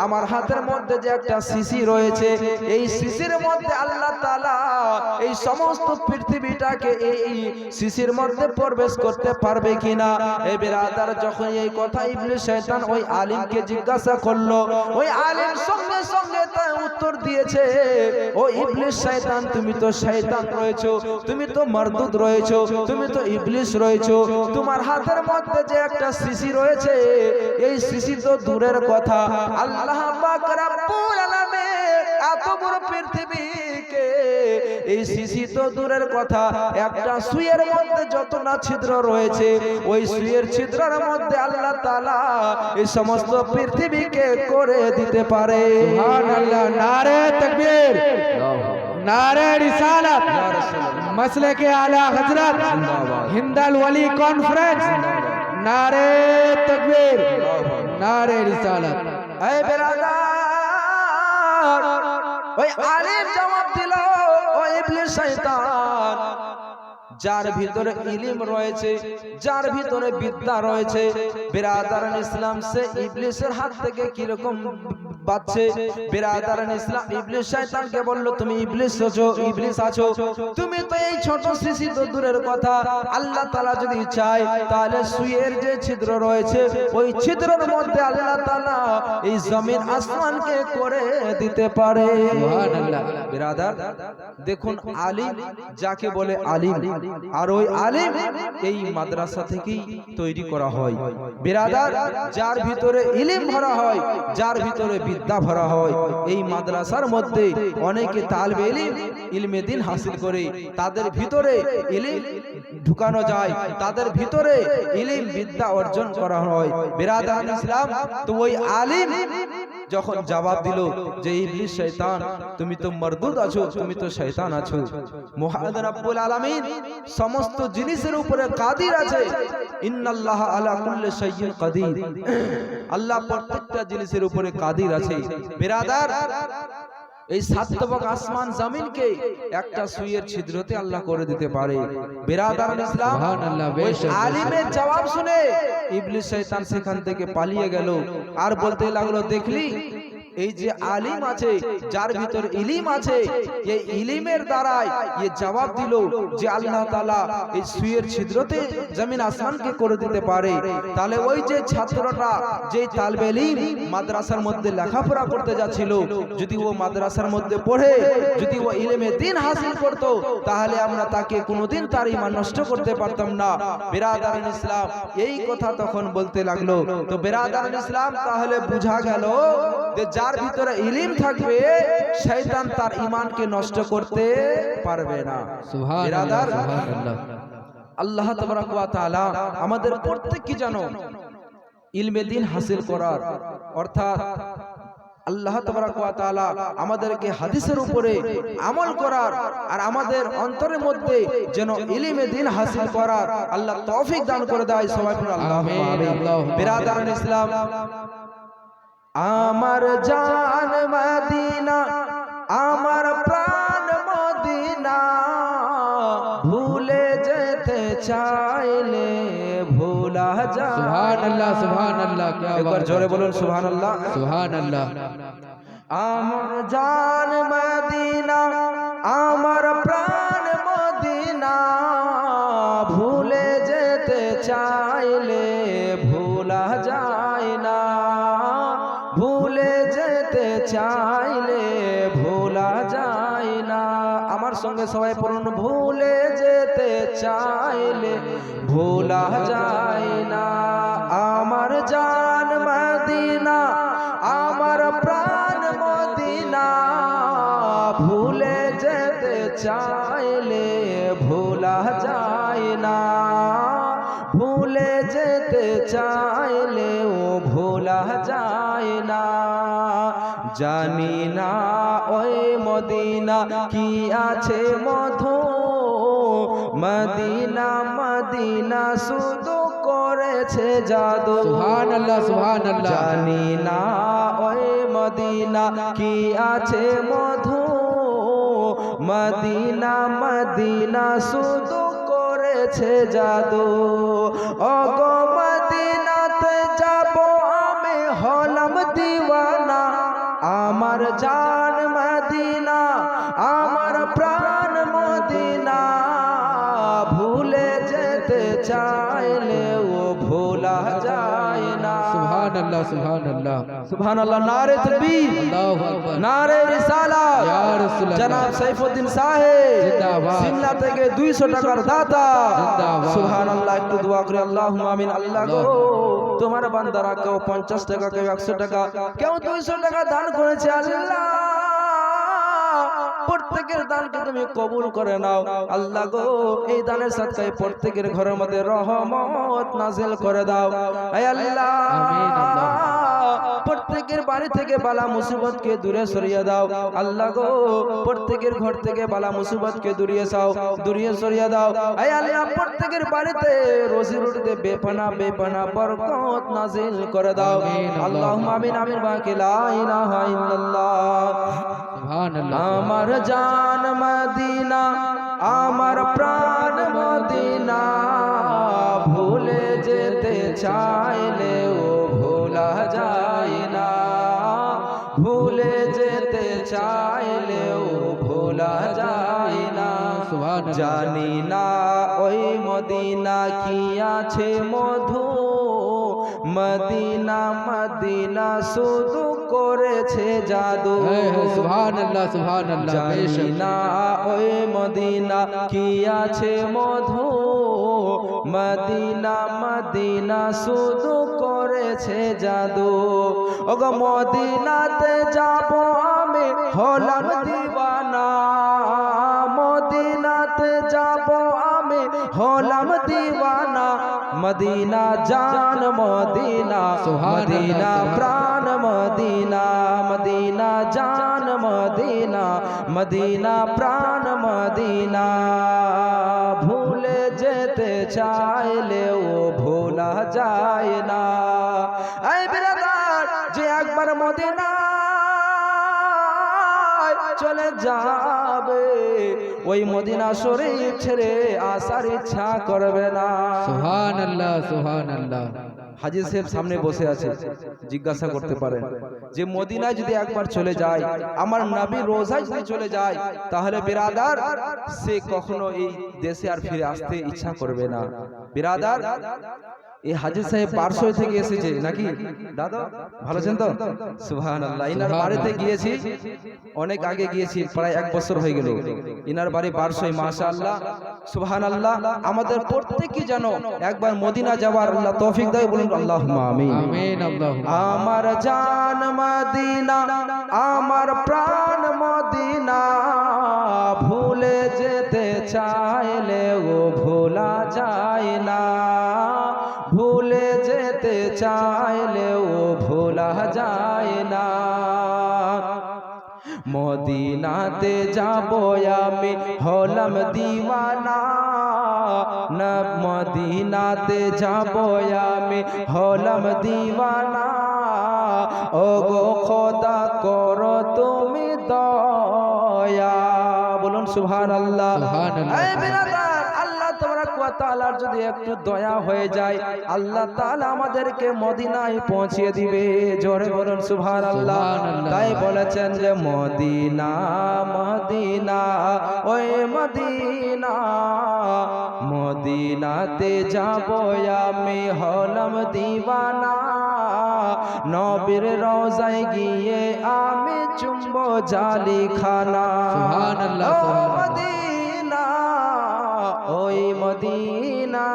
আমার হাতের মধ্যে যে একটা শিশি রয়েছে, এই শিশির মধ্যে আল্লাহ তাআলা এই সমস্ত পৃথিবীটাকে এই শিশির মধ্যে প্রবেশ করতে পারবে কিনা? এই বিরাদার, যখন এই কথা ইবলিস শয়তান ওই আলিমকে জিজ্ঞাসা করলো, ওই আলিম সঙ্গে সঙ্গে তার উত্তর দিয়েছে, ও ইবলিস শয়তান, তুমি তো শয়তান রয়েছো, তুমি তো মারদুদ রয়েছো, তুমি তো ইবলিস রয়েছো, তোমার হাতের মধ্যে যে একটা শিশি রয়েছে, এই শিশি তো দূরের কথা, আল্লাহ পাক রব্বুল আলামিন এত বড় পৃথিবীকে, এই শিশি তো দূরের কথা, একটা সুইয়ের মধ্যে যত না ছিদ্র রয়েছে, ওই সুইয়ের ছিদ্রের মধ্যে আল্লাহ তাআলা এই সমস্ত পৃথিবীকে করে দিতে পারে।
সুবহানাল্লাহ, নারে তাকবীর, নারে রিসালাত, মাসলাকে আলা হযরত, হিন্দাল ওয়ালি কনফারেন্স, নারে তাকবীর নারে রিসালাত
এই বেরাদার, ওই আলিম জবাব দিল, ও ইবলিস শয়তান, যার ভিতরে ইলম রয়েছে, যার ভিতরে বিদ্যা রয়েছে, বিরাদারান ইসলাম, সে ইবলিসের হাত থেকে কি রকম বাঁচছে? বিরাদারান ইসলাম ইবলিস শয়তানকে বলল, তুমি ইবলিস আছো, তুমি তো এই ছোট শিশু, তো দূরের কথা, আল্লাহ তাআলা যদি চায় তাহলে সুয়ের যে ছিদ্র রয়েছে ওই ছিদ্রের মধ্যে আল্লাহ তাআলা এই জমিন আসমানকে করে দিতে পারে।
সুবহানাল্লাহ।
বিরাদার দেখুন, আলিম যাকে বলে আলিম, আর ওই আলিম এই মাদ্রাসা থেকেই তৈরি করা হয়। বিরাদার, যার ভিতরে ইলম ভরা হয়, যার ভিতরে বিদ্যা ভরা হয়, এই মাদ্রাসার মধ্যে অনেকে তালবে ইলম, ইলমে দ্বীন হাসিল করে, তাদের ভিতরে ইলম ঢুকানো যায়, তাদের ভিতরে ইলম বিদ্যা অর্জন করা হয়। বিরাদার ইসলাম, তো ওই আলিম যখন জবাব দিল যে ইবলিস শয়তান, তুমি তো মরদুদ আছো, তুমি তো শয়তান আছো, মহান রব্বুল আলামিন সমস্ত জিনিসের উপরে কাদির আছে, ইন্নাল্লাহ আলা কুল্লি শাইইন কাদির, আল্লাহ প্রত্যেকটা জিনিসের উপরে কাদির আছে। বিরাদার, এই সাতবক আসমান জমিনকে একটা সুইয়ের ছিদ্রতে আল্লাহ করে দিতে পারে। বিরাদার ইসলাম,
সুবহানাল্লাহ।
ওই আলিমের জবাব শুনে ইবলিস শয়তান সেখান থেকে পালিয়ে গেল, আর বলতে লাগলো, দেখলি এই যে আলিম আছে, যার ভিতর ইলিম আছে, এই ইলিমের দ্বারাই এ জবাব দিল যে আল্লাহ তাআলা এই সুইয়ের ছিদ্রতে জমিন আসমানকে করে দিতে পারে। তাহলে ওই যে ছাত্রটা, যে তালবে ইলম মাদ্রাসার মধ্যে লেখাপড়া করতে যাচ্ছিল, যদি ও মাদ্রাসার মধ্যে পড়ে, যদি ও ইলমে দ্বীন হাসিল করত, তাহলে আমরা তাকে কোনোদিন তার ঈমান নষ্ট করতে পারতাম না। বিরাদারান ইসলাম, এই কথা তখন বলতে লাগলো। তো বিরাদারান ইসলাম, তাহলে বুঝা গেল যে যার ভিতরে ইলম থাকবে, শয়তান তার ঈমানকে নষ্ট করতে পারবে না।
সুবহানাল্লাহ সুবহানাল্লাহ।
আল্লাহ তাবারক ওয়া তাআলা আমাদের প্রত্যেককে যেন ইলমে দ্বীন হাসিল করার, অর্থাৎ আল্লাহ তাবারক ওয়া তাআলা আমাদেরকে হাদিসের উপরে আমল করার, আর আমাদের অন্তরের মধ্যে যেন ইলমে দ্বীন হাসিল করার আল্লাহ তৌফিক দান করে দেয়। সবাই বলুন আল্লাহুম্মা আমিন। বিরাদারান ইসলাম, আমার জান মদিনা, আমার প্রাণ মদিনা, ভুলে যেতে চাইলে ভোলা যায়।
সুবহানাল্লাহ সুবহানাল্লাহ।
একবার জোরে বলুন সুবহানাল্লাহ
সুবহানাল্লাহ।
আমার জান মদিনা, আমার প্রাণ মদিনা, ভুলে যেতে চাইলে ভোলা যায় না, ভুলে যেতে চাইলে ভোলা যায় না। আমার সঙ্গে সবাই পড়ুন, ভুলে যেতে চাইলে ভোলা যায় না। আমার জান মদিনা, আমার প্রাণ মদিনা, ভুলে যেতে চাইলে ভোলা যায় না, ভুলে যেতে চাইলে ও ভোলা যায় না। জানি না ওই মদিনা কি আছে মধু, মদিনা মদিনা শুধু করেছে জাদু।
সুবহানাল্লাহ সুবহানাল্লাহ।
জানি না ওই মদিনা কি আছে মধু, মদিনা মদিনা শুধু করেছে জাদু। ওগো মদিনাতে যাব আমি, হলাম দিওয়ানা, আমার জান মদিনা, আমার প্রাণ মদিনা, ভুলে যেতে চাইলে ও ভোলা যায় না।
সুবহানাল্লাহ সুবহানাল্লাহ।
সুবহানাল্লাহ। নারে তাকবীর,
আল্লাহু আকবার।
নারে রিসালাত।
ইয়া রাসূলুল্লাহ।
জনাব সাইফুদ্দিন সাহেব
জিন্দাবাদ।
সিমলা থেকে 200 টাকার দাতা।
জিন্দাবাদ।
সুবহানাল্লাহ। একটু দোয়া করে আল্লাহুম্মা আমিন। আল্লাহ গো, তোমার বান্দারা কেউ 50 টাকা, কেউ 100 টাকা, কেউ 200 টাকা দান করেছে। আল্লাহ, প্রত্যেকের দানকে তুমি কবুল করে নাও। আল্লাহ গো, এই দানের সাদকায় প্রত্যেকের ঘরের মধ্যে রহমত নাজিল করে দাও। হে আল্লাহ,
আমিন আল্লাহ।
প্রত্যেকের বাড়ি থেকে বালা মুসিবতকে দূরে সরিয়ে দাও আল্লাহ গো, প্রত্যেকের ঘর থেকে বালা মুসিবতকে দূরে সরিয়ে দাও। আয় আল্লাহ, প্রত্যেকের বাড়িতে রোজি রুটিতে বেপনা বরকত নাজিল করে দাও। আল্লাহুম্মা আমিন আমিন বাকি লা ইলাহা ইল্লাল্লাহ।
সুবহানাল্লাহ।
আমার জান মদিনা, আমার প্রাণ মদিনা, ভুলে যেতে চাইলেও ভোলা যায় না, ভুলে যেতে চাইলেও ভোলা যায় না।
সুবহানাল্লাহ।
জানি না ওই মদিনা কি আছে মধু, মদিনা মদিনা শুধু করেছে জাদু।
সুবহানাল্লাহ সুবহানাল্লাহ।
জানি না ওই মদিনা কি আছে মধু, মদিনা মদিনা শুধু করেছে জাদু। ওগো মদিনাতে যাব আমি হলাম দিওয়ানা, মদিনাতে যাব আমি হলাম দিওয়ানা। মদিনা জান মদিনা, মদিনা প্রাণ মদিনা, মদিনা জান মদিনা, মদিনা প্রাণ মদিনা, ভুলে যেতে চাইলেও ভোলা যায় না। এই বিরাদার, যে একবার মদিনা চলে যাবে, ওই মদিনা শরীফ ছেড়ে আসার ইচ্ছা করবে না।
সুবহানাল্লাহ সুবহানাল্লাহ।
হাজী সাহেব সামনে বসে আছে, জিজ্ঞাসা করতে পারেন যে মদিনায় যদি একবার চলে যায়, আমার নবী রোজায় যদি চলে যায়, তাহলে বিরাদার সে কখনো এই দেশে আর ফিরে আসতে ইচ্ছা করবে না। বিরাদার, এই হাজী সাহেব বারশোই থেকে এসেছে নাকি দাদা? ভালো আছেন তো? সুবহানাল্লাহ। ইনার বাড়িতে গিয়েছি, অনেক আগে গিয়েছি, প্রায় 1 বছর হয়ে গেল। ইনার বাড়ি বারশোই, মাশাআল্লাহ সুবহানাল্লাহ। আমাদের প্রত্যেকই যেন একবার মদিনা যাওয়ার আল্লাহ তৌফিক দেয়, বলুন আল্লাহুম্মা আমিন
আমিন আল্লাহুম্মা।
আমার জান মদিনা, আমার প্রাণ মদিনা, ভুলে যেতে চাইলেও ভোলা যায় না, ভুলে যেতে চাইলেও ভোলা যায় না। মদিনাতে যাব আমি হলাম দিওয়ানা, না মদিনাতে যাব আমি হলাম দিওয়ানা। ও গো খোদা করো তুমি দয়া, বলুন সুবহানাল্লাহ। এই বিরাদার, আল্লাহ তাবারাক ওয়া তাআলার যদি একটু দয়া হয়ে যায়, আল্লাহ তাআলা আমাদেরকে মদিনায় পৌঁছিয়ে দিবে। জোরে বলুন সুবহানাল্লাহ। তাই বলেছেন যে মদিনা মদিনা ওই মদিনা, মদিনাতে যাব আমি হলাম দিওয়ানা। নবীর রওজায় গিয়ে আমি চুম্ব জালিখানা।
সুবহানাল্লাহ
ও
সুবহানাল্লাহ।
মদিনা ওই মদিনা,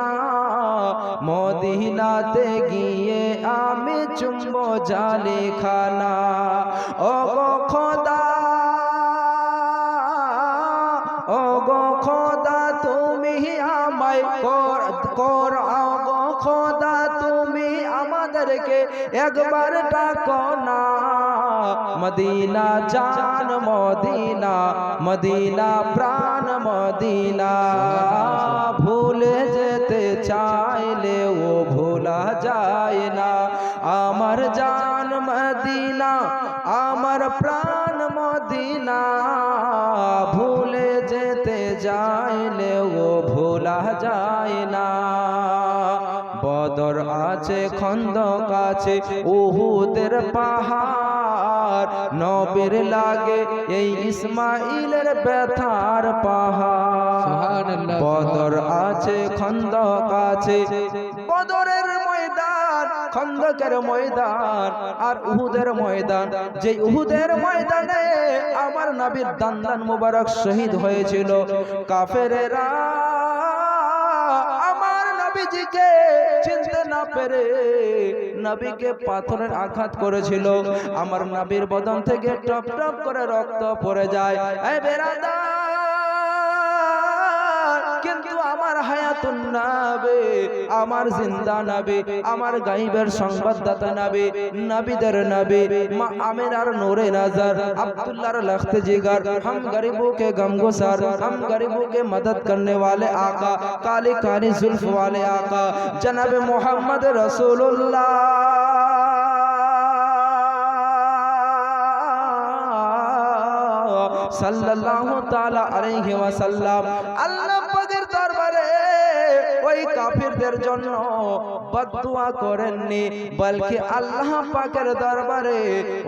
মদিনাতে গিয়ে আমি চুম্ব জালিখানা। ও গো খোদা, ও গো খোদা তুমি আমায় কর, ও গো খোদা তুমি আমাদেরকে একবার ডাকো না। মদিনা জান মদিনা, মদিনা প্রাণ মদিনা, ভুলে যেতে চাইলেও ভোলা যায় না। আমার জান মদিনা, আমার প্রাণ মদিনা, ভুলে যেতে চাইলেও ভোলা যায় না। বদর আছে, খন্দক আছে, উহুদের পাহাড়, নবীর লাগে এই ইসমাইলের ব্যথার পাহাড়।
সুবহানাল্লাহ।
বদর আছে, খন্দক আছে, বদরের ময়দান, খন্দকের ময়দান আর উহুদের ময়দান। যে উহুদের ময়দানে আমার নবীর দান্দান মুবারক শহীদ হয়েছিল। কাফেরেরা আমার নবীজিকে চিনতে না পেরে নবীকে পাথরের আঘাত করেছিল। আমার নবীর বদন থেকে টপ টপ করে রক্ত পড়ে যায়। এই বেরাদার, কিন্তু আমার হায়াতুন নবী, আমার জিন্দা নবী, আমার গায়বের সংবাদদাতা নবী, নবীদের নবী, মা আমিনার নূরে নজর, अब्दुल्लाह लख्त जिगर, हम गरीबों के गमगुसार, हम गरीबों के मदद करने वाले आका, काली काली जुल्फ वाले आका जनाब मोहम्मद रसूलुल्लाह सल्लल्लाहु ताला अलैहि वसल्लम अल्लाह पाकेर दरबारे ওই কাফিরদের জন্য বদদুয়া করেননি, বলকি আল্লাহ পাকের দরবারে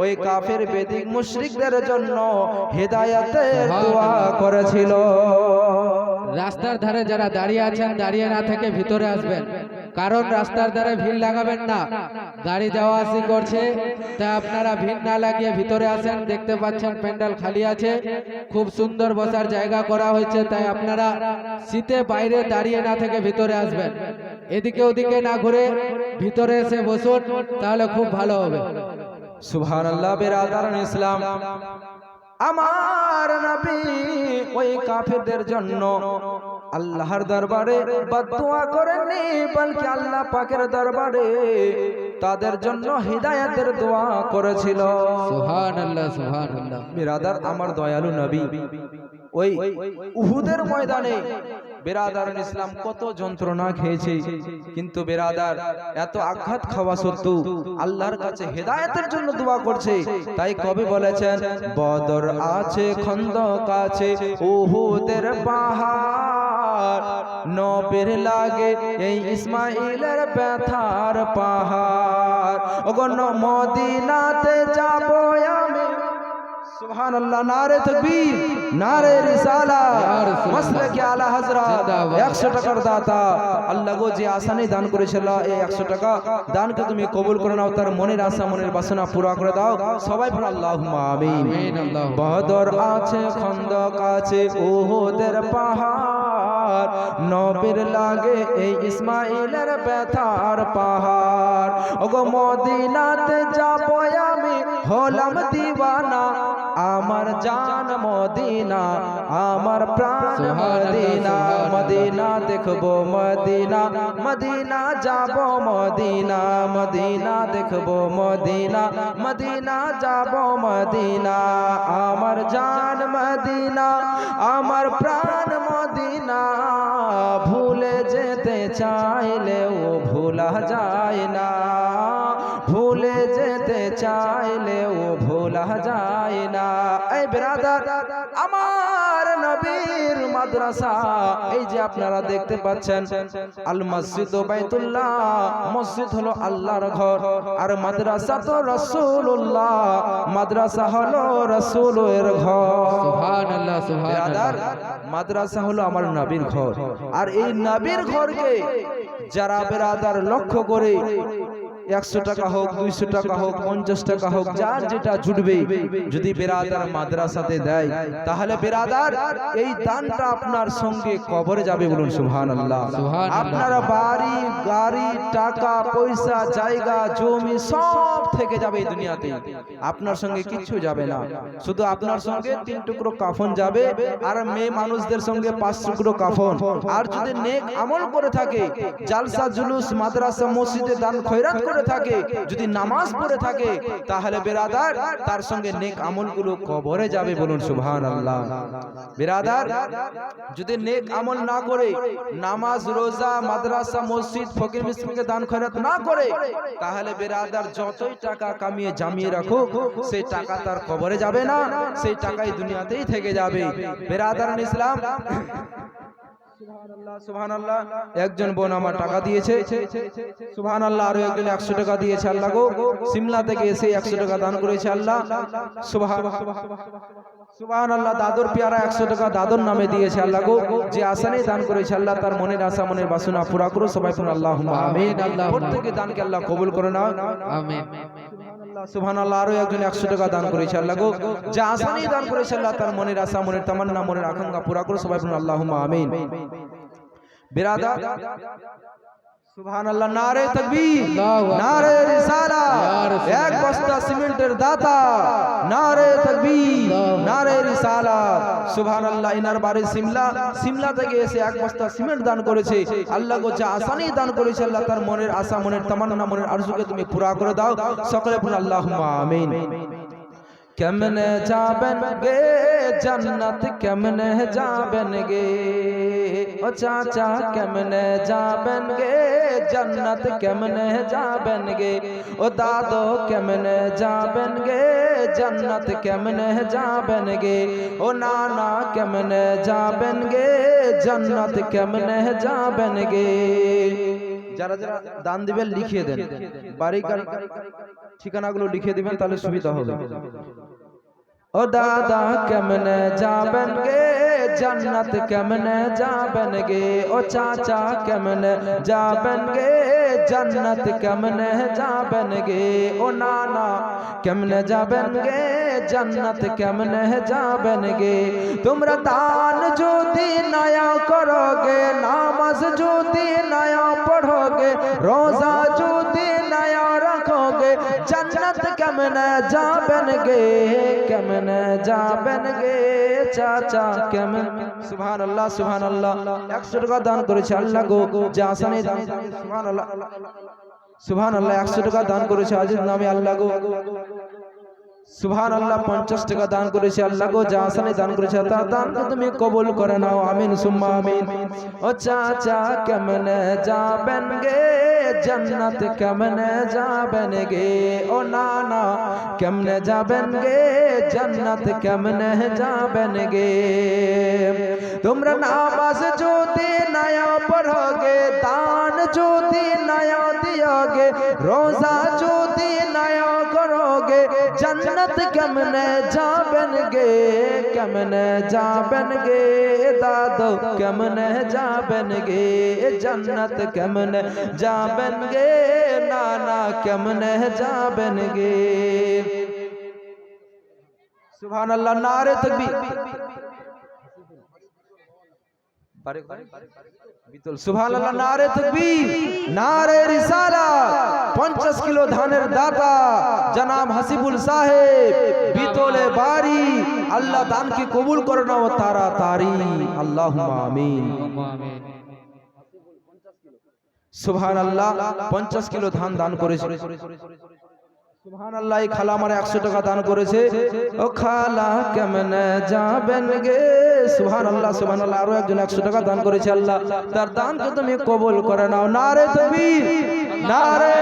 ওই কাফির বেদিক মুশরিকদের জন্য হিদায়াতের দোয়া করেছিল।
রাস্তার ধারে যারা দাঁড়িয়ে আছেন দাঁড়িয়ে না থেকে ভিতরে আসবেন, কারণ রাস্তার ধারে ভিড় লাগাবেন না, গাড়ি যাওয়া আসি করছে, তাই আপনারা ভিড় না লাগিয়ে ভিতরে আসেন। দেখতে পাচ্ছেন প্যান্ডেল খালি আছে, খুব সুন্দর বসার জায়গা করা হয়েছে, তাই আপনারা শীতে বাইরে দাঁড়িয়ে না থেকে ভিতরে আসবেন। এদিকে ওদিকে না ঘুরে ভিতরে এসে বসুন, তাহলে খুব ভালো হবে।
সুবহানাল্লাহ। বিরাদারান ইসলাম, আমার নবী ওই কাফেরদের জন্য আল্লাহর দরবারে বদদুয়া করেননি, বলকি আল্লাহ পাকের দরবারে তাদের জন্য হিদায়াতের দোয়া করেছিল।
সুবহানাল্লাহ সুবহানাল্লাহ।
বিরাদার, আমার দয়ালু নবী ওই উহুদের ময়দানে বিরাদারান ইসলাম কত যন্ত্রণা খেয়েছে, কিন্তু বিরাদার এত আঘাত খাওয়া সত্ত্বেও আল্লাহর কাছে হিদায়াতের জন্য দোয়া করছে। তাই কবি বলেছেন, বদর আছে, খন্দক আছে, উহুদের পাহাড়, নবীর লাগে এই ইসমাইলের ব্যথার পাহাড়। ওগো মদিনাতে যাব আমি। সুবহানাল্লাহ। নারে তাকবীর, নারে রিসালাত, মাসলাকে আলা হযরত। 100 টাকার দাতা আল্লাহ গো যে আসানি দান করেছিল, এই 100 টাকা দানকে তুমি কবুল করে নাও, তার মনের আশা মনের বাসনা পুরা করে দাও। সবাই বলুন আল্লাহুম্মা আমিন। বদর আছে, খন্দক আছে, উহুদের পাহাড়, নবীর লাগে এই ইসমাইলের ব্যথার পাহাড়। ওগো মদিনাতে যাব আমি, হলাম দিওয়ানা, আমার জান মদিনা, আমার প্রাণ মদিনা। মদিনা দেখবো মদিনা, মদিনা যাব মদিনা, মদিনা দেখবো মদিনা, মদিনা যাব মদিনা। আমার জান মদিনা, আমার প্রাণ মদিনা, ভুলে যেতে চাইলেও ভোলা যায় না, ভুলে যেতে চাইলেও ভোলা যায় না। এই ব্রাদার, আমার নবীর মাদ্রাসা এই যে আপনারা দেখতে পাচ্ছেন, আল মসজিদ বাইতুল্লাহ, মসজিদ হলো আল্লাহর ঘর, আর মাদ্রাসা তো রাসূলুল্লাহ, মাদ্রাসা হলো রাসূলের ঘর।
সুবহানাল্লাহ সুবহানাল্লাহ।
মাদ্রাসা হলো আমার নবীর ঘর, আর এই নবীর ঘরকে যারা বেরাদার লক্ষ্য করে 100 টাকা হোক, 200 টাকা হোক, 50 টাকা হোক, যার যেটা জুটবে, যদি বেরাদার মাদ্রাসাতে দেয়, তাহলে বেরাদার এই দানটা আপনার সঙ্গে কবরে যাবে। বলুন সুবহানাল্লাহ। আপনারা বাড়ি গাড়ি টাকা পয়সা জায়গা জমি সব থেকে যাবে এই দুনিয়াতে, আপনার সঙ্গে কিচ্ছু যাবে না। শুধু আপনার সঙ্গে 3 টুকরো কাফন যাবে, আর মেয়ে মানুষদের সঙ্গে 5 টুকরো কাফন। আর যদি নেক আমল করে থাকে, জালসা জুলুস মাদ্রাসা মসজিদে দান খয়রাত করে থাকে, যদি নামাজ পড়ে থাকে, তাহলে বেরাদার তার সঙ্গে নেক আমলগুলো কবরে যাবে। বলুন সুবহানাল্লাহ। বেরাদার, যদি নেক আমল না করে, নামাজ রোজা মাদ্রাসা মসজিদ ফকির মিসকিনকে দান খয়রাত না করে, তাহলে বেরাদার যতই টাকা কামিয়ে জামিয়ে রাখো, সেই টাকা তার কবরে যাবে না, সেই টাকাই দুনিয়াতেই থেকে যাবে। বেরাদারান ইসলাম, সুবহানাল্লাহ সুবহানাল্লাহ। একজন বোন আমার টাকা দিয়েছে, সুবহানাল্লাহ। আরো একজন 100 টাকা দিয়েছে। আল্লাহ গো, সিমলা থেকে এসে 100 টাকা দান করেছে। আল্লাহ সুবহানাল্লাহ। দাদর পেয়ারা 100 টাকা দাদর নামে দিয়েছে। আল্লাহ গো, যে আসানে দান করেছে, আল্লাহ তার মনের আশা মনের বাসনা পুরা করো। সবাই বলুন আল্লাহুম্মা আমিন। প্রত্যেককে দানকে আল্লাহ কবুল করে নাও।
আমিন।
সুবহানাল্লাহ। আরো একজন 100 টাকা দান করেছে। আল্লাহ গো, যে আসানি দান করেছে, আল্লাহ তার মনের আশা মনের তামান্না মনের আকাঙ্ক্ষা পুরা করো। সবাই বলুন আল্লাহুম্মা আমিন। বিরাদার, সুবহানাল্লাহ, নারে তাকবীর,
আল্লাহু আকবার।
নারে রিসালাত,
ইয়া রাসূলুল্লাহ।
এক বস্তা সিমেন্টের দাতা, নারে তাকবীর,
আল্লাহু
নারে রিসালাত। সুবহানাল্লাহ, ইনার বাড়ি সিমলা থেকে এসে এক বস্তা সিমেন্ট দান করেছে। আল্লাহ গো যা আসানি দান করেছে, আল্লাহ তার মনের আশা, মনের তামান্না, মনের আরজুকে তুমি পুরা করে দাও। সকলে বলুন আল্লাহুম্মা আমিন। কেমনে যাবেন গে জান্নাত, কেমনে যাবেন গে ও চাচা, কেমনে যাবেন গে জান্নাত, কেমনে যাবেন গে ও দাদো, কেমনে যাবেন গে জান্নাত, কেমনে যাবেন গে ও নানা, কেমনে যাবেন গে জান্নাত, কেমনে যাবেন গে। যারা যারা দান দিবেন লিখিয়ে দেন, বাড়ির ঠিকানাগুলো লিখে দিবেন, তাহলে সুবিধা হবে। ও দাদা কেমনে যাবেন গে জান্নাত, কেমনে যাবেন গে ও চাচা, কেমনে যাবেন গে জান্নাত, কেমনে যাবেন গে ও নানা, কেমনে যাবেন গে জান্নাত, কেমনে যাবেন গে। তোমরা দান যদি নয়া করোগে, নামাজ যদি নয়া পড়োগে, রোজা যদি নয়া রখোগে, জান্নাত কেমনে যাবেন গে, কেমনে যাবেন গে চাচা, কেমন। সুবহানাল্লাহ, সুবহানাল্লাহ, 100 টাকা দান করেছে আল্লাহ গো, যে আসানি দান। সুবহানাল্লাহ, সুবহানাল্লাহ, 100 টাকা দান করেছে আজিজ নামে আল্লাহ গো। সুবহানাল্লাহ, 50 টাকা দান করেছে আল্লাহ গো, যা আসানি দান করেছে তার দানকে তুমি কবুল করে নাও, আমিন সুম্মা আমিন। ও চাচা কেমনে যাবেন গে জান্নাত, কেমনে যাবেন গে ও নানা, কেমনে যাবেন গে জান্নাত, কেমনে যাবেন গে। তোমরা নামাজ যদি নয়া পড়োগে, দান যদি নয়া দিয়োগে, রোজা যদি নয়া করোগে, জান্নাত কেমনে যাবেন গে, কেমনে যাবেন গে দাদো, কেমনে যাবেন গে জান্নাত, কেমনে যাবেন গে নানা, কেমনে যাবেন গে। সুবহানাল্লাহ, নারে তাকবীর। সুবহানাল্লাহ, নারে তাকবীর, নারে রিসালাত। 50 কিলো ধানের দাতা জনাব হাসিবুল সাহেব, বিতলে বাড়ি। আল্লাহ দানকে কবুল করে নাও তাড়াতাড়ি, আল্লাহুম্মা আমিন। সুবহানাল্লাহ, 50 কিলো ধান দান করেছে। সুবহানাল্লাহ, এই খালা আমার 100 টাকা দান করেছে। ও খালা কেমনে যাবেন গে, সুবহানাল্লাহ, সুবহানাল্লাহ, আরো একজন 100 টাকা দান করেছে। আল্লাহ তার দানকে তুমি কবুল করে নাও। নারে তাকবীর, নারে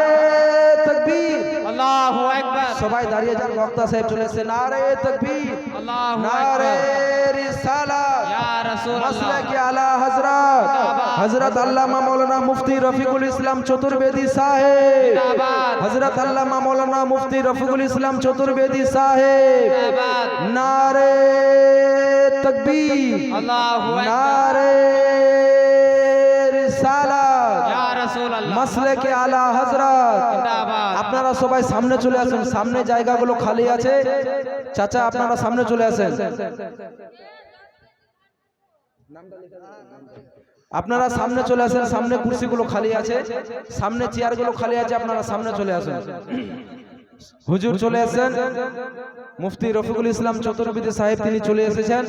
তাকবীর,
আল্লাহু আকবার।
সবাই দাঁড়িয়ে যান, বক্তা সাহেব চলে এসেছে। নারে তাকবীর,
আল্লাহু
নারে
আকবার।
রিসালাত,
ইয়া রাসূলুল্লাহ।
মাসলাকে আলা হযরত হযরত আল্লামা মাওলানা মুফতি রফিকুল ইসলাম চতুর্বেদী সাহেব, হযরত আল্লামা মাওলানা মুফতি রফিকুল ইসলাম চতুর্বেদী সাহেব। নারে তাকবীর,
আল্লাহু আকবার।
নারে রিসালাত,
ইয়া রাসূলুল্লাহ।
মাসলাকে আলা হযরত।
জিন্দাবাদ।
আপনারা সবাই সামনে চলে আসুন, সামনে জায়গাগুলো খালি আছে। চাচা আপনারা সামনে চলে আসেন, আপনারা সামনে চলে আসেন। সামনে কুরসিগুলো খালি আছে, সামনে চেয়ারগুলো খালি আছে, আপনারা সামনে চলে আসেন। হুজুর চলে আসেন, মুফতি রফিকুল ইসলাম চতুর্বেদী সাহেব তিনি চলে এসেছেন।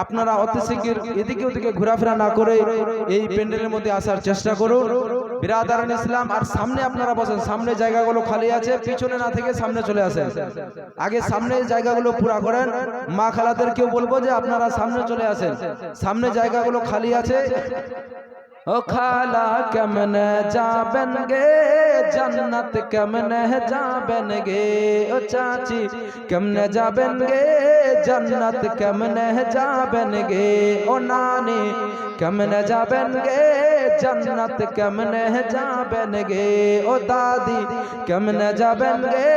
আপনারা অতি শীঘ্র এদিকে ওদিকে ঘোরাফেরা না করে এই প্যান্ডেলের মধ্যে আসার চেষ্টা করুন বিরাদারান ইসলাম। আর সামনে আপনারা বসেন, সামনে জায়গাগুলো খালি আছে, পিছনে না থেকে সামনে চলে আসেন। আগে সামনে জায়গাগুলো পুরা করেন। মা খালাদেরকেও বলবো যে আপনারা সামনে চলে আসেন, সামনে জায়গাগুলো খালি আছে। ও খালা কেমনে যাবেন গে জান্নাত, কেমনে যাবেন গে ও চাচি, কেমনে যাবেন গে জান্নাত, কেমনে যাবেন গে ও নানি, কেমনে যাবেন গে জান্নাত, কেমনে যাবেন গে ও দাদি, কেমনে যাবেন গে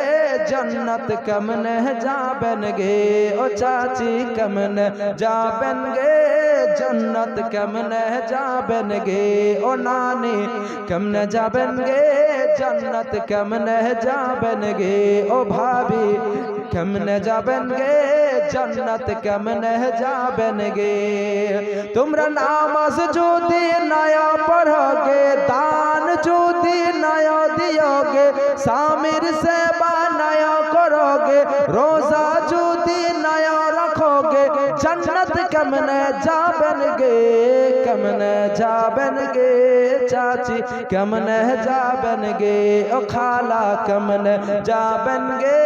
জান্নাত, কেমনে যাবেন গে ও চাচি, কেমনে যাবেন গে জান্নাত, কেমনে যাবেন গে ও নানি, কেমনে যাবেন গে জান্নাত, কেমনে যাবেন গে ও ভাবি, কেমনে যাবেন গে জান্নাত, কেমনে যাবেন গে। তোমরা নামাজ যদি নয়া পড়োগে, দান যদি নয় দিয়োগে স্বামীর সেবা নয় করোগে রোজা যদি নয় রাখোগে जन्नत कमने जाबन गे कमने जाबन गे चाची कमने जाबन गे ओ खाला कमने जाबन गे